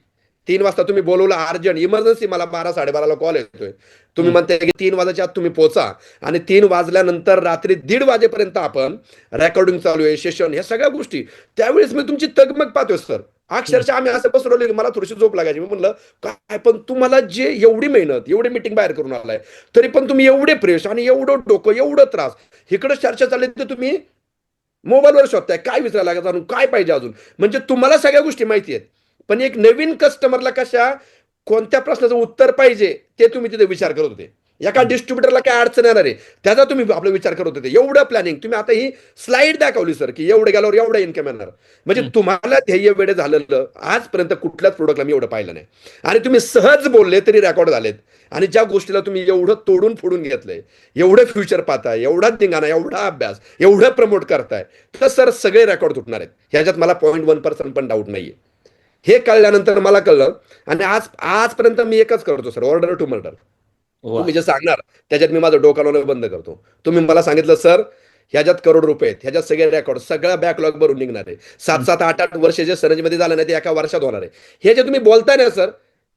3 वाजता, तुम्ही बोलवलं अर्जंट इमर्जन्सी, मला 12-12:30ला कॉल येतोय, तुम्ही म्हणताय की 3 वाजायच्या आत तुम्ही पोहोचा, आणि 3 वाजल्यानंतर रात्री 1:30 वाजेपर्यंत आपण रेकॉर्डिंग चालू आहे, सेशन, ह्या सगळ्या गोष्टी. त्यावेळेस मी तुमची तगमग पाहतोय सर. अक्षरशः आम्ही असं बसवले की मला थोडीशी झोप लागायची. मी म्हणलं काय, पण तुम्हाला जे एवढी मेहनत, एवढी मीटिंग बाहेर करून आलाय, तरी पण तुम्ही एवढे फ्रेश आणि एवढं डोकं, एवढं त्रास, इकडे चर्चा चालली तर तुम्ही मोबाईलवर शोधताय काय विचारायला लागत, अजून काय पाहिजे अजून. म्हणजे तुम्हाला सगळ्या गोष्टी माहिती आहेत, पण एक नवीन कस्टमरला कशा कोणत्या प्रश्नाचं उत्तर पाहिजे ते तुम्ही तिथे विचार करत होते. एका डिस्ट्रीब्युटरला काय अडचण येणार आहे त्याचा तुम्ही आपला विचार करत होते. एवढं प्लॅनिंग तुम्ही आता ही स्लाइड दाखवली सर की एवढं गेल्यावर एवढं इन्कम येणार. म्हणजे तुम्हाला ध्येय वेळ झालेलं आजपर्यंत कुठल्याच प्रोडक्टला मी एवढं पाहिलं नाही. आणि तुम्ही सहज बोलले तरी रेकॉर्ड झालेत. आणि ज्या गोष्टीला तुम्ही एवढं तोडून फोडून घेतलंय, एवढं फ्युचर पाहताय, एवढा धिंगाणा, एवढा अभ्यास, एवढं प्रमोट करताय, तर सर सगळे रेकॉर्ड तुटणार आहेत. ह्याच्यात मला 0.1% पण डाऊट नाहीये. हे कळल्यानंतर मला कळलं, आणि आजपर्यंत मी एकच करतो सर, ऑर्डर टू मर्डर. तुम्ही जे सांगणार त्याच्यात मी माझं डोकं लावणं बंद करतो. तुम्ही मला सांगितलं सर ह्याच्यात करोड रुपये आहेत, ह्याच्यात सगळे रेकॉर्ड, सगळा बॅकलॉग भरून निघणार आहे. 7-7, 8-8 वर्ष जे सनजमध्ये झालं नाही ते एका वर्षात होणार आहे. हे जे तुम्ही बोलताय ना सर,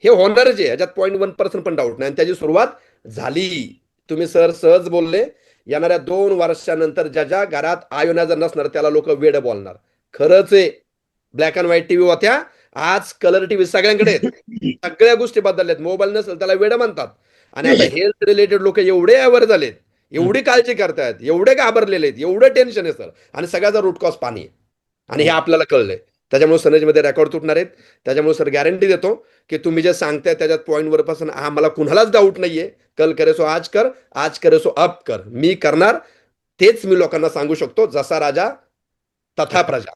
हे होणारच आहे, ह्याच्यात 0.1% पण डाऊट नाही. आणि त्याची सुरुवात झाली. तुम्ही सर सहज बोलले, येणाऱ्या 2 वर्षानंतर ज्या घरात आयोनायझर नसणार त्याला लोक वेड बोलणार. खरंच आहे. ब्लॅक अँड व्हाईट टीव्ही होत्या, आज कलर टीव्ही सगळ्यांकडे आहेत. सगळ्या गोष्टी बदलल्यात. मोबाईल नसेल त्याला वेड म्हणतात. आणि आता हेल्थ रिलेटेड लोक एवढे अवेअर झालेत, एवढी काळजी करतायत, एवढे घाबरलेले आहेत, एवढं टेन्शन आहे सर. आणि सगळ्याचा रूट कॉज पाणी आहे, आणि हे आपल्याला कळलंय. त्याच्यामुळे सनजमध्ये रेकॉर्ड तुटणार आहेत. त्याच्यामुळे सर गॅरंटी देतो की तुम्ही जे सांगताय त्याच्यात पॉईंटवर पासून मला कुणालाच डाऊट नाहीये. कल करे सो आज कर, आज करे सो अब कर. मी करणार तेच मी लोकांना सांगू शकतो, जसा राजा तथा प्रजा.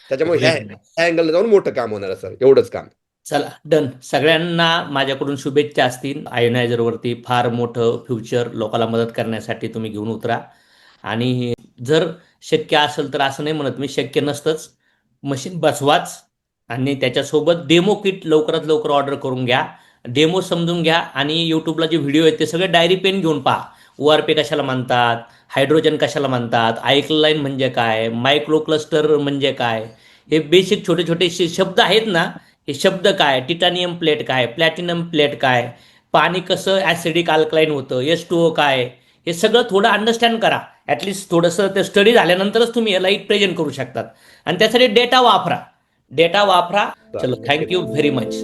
त्याच्यामुळे ह्या अँगलने जाऊन मोठं काम होणार आहे सर, एवढंच काम. चला डन. सगळ्यांना माझ्याकडून शुभेच्छा असतील. आयोनायझरवरती फार मोठं फ्युचर लोकांना मदत करण्यासाठी तुम्ही घेऊन उतरा. आणि जर शक्य असेल तर असं नाही म्हणत मी, शक्य नसतंच, मशीन बसवाच आणि त्याच्यासोबत डेमो किट लवकरात लवकर ऑर्डर करून घ्या. डेमो समजून घ्या आणि यूट्यूबला जे व्हिडिओ आहेत ते सगळे डायरी पेन घेऊन पहा. ORP कशाला म्हणतात, हायड्रोजन कशाला म्हणतात, आयक्लाइन म्हणजे काय, मायक्रो क्लस्टर म्हणजे काय, हे बेसिक छोटे छोटे शब्द आहेत ना, हे शब्द काय, टिटॅनियम प्लेट काय, प्लॅटिनम प्लेट काय, पाणी कसं ॲसिडिक अल्कलाइन होतं, H2O काय, हे सगळं थोडं अंडरस्टँड करा. ॲटलिस्ट थोडंसं ते स्टडी झाल्यानंतरच तुम्ही याला प्रेझेंट करू शकतात आणि त्यासाठी डेटा वापरा. चलो, थँक्यू व्हेरी मच.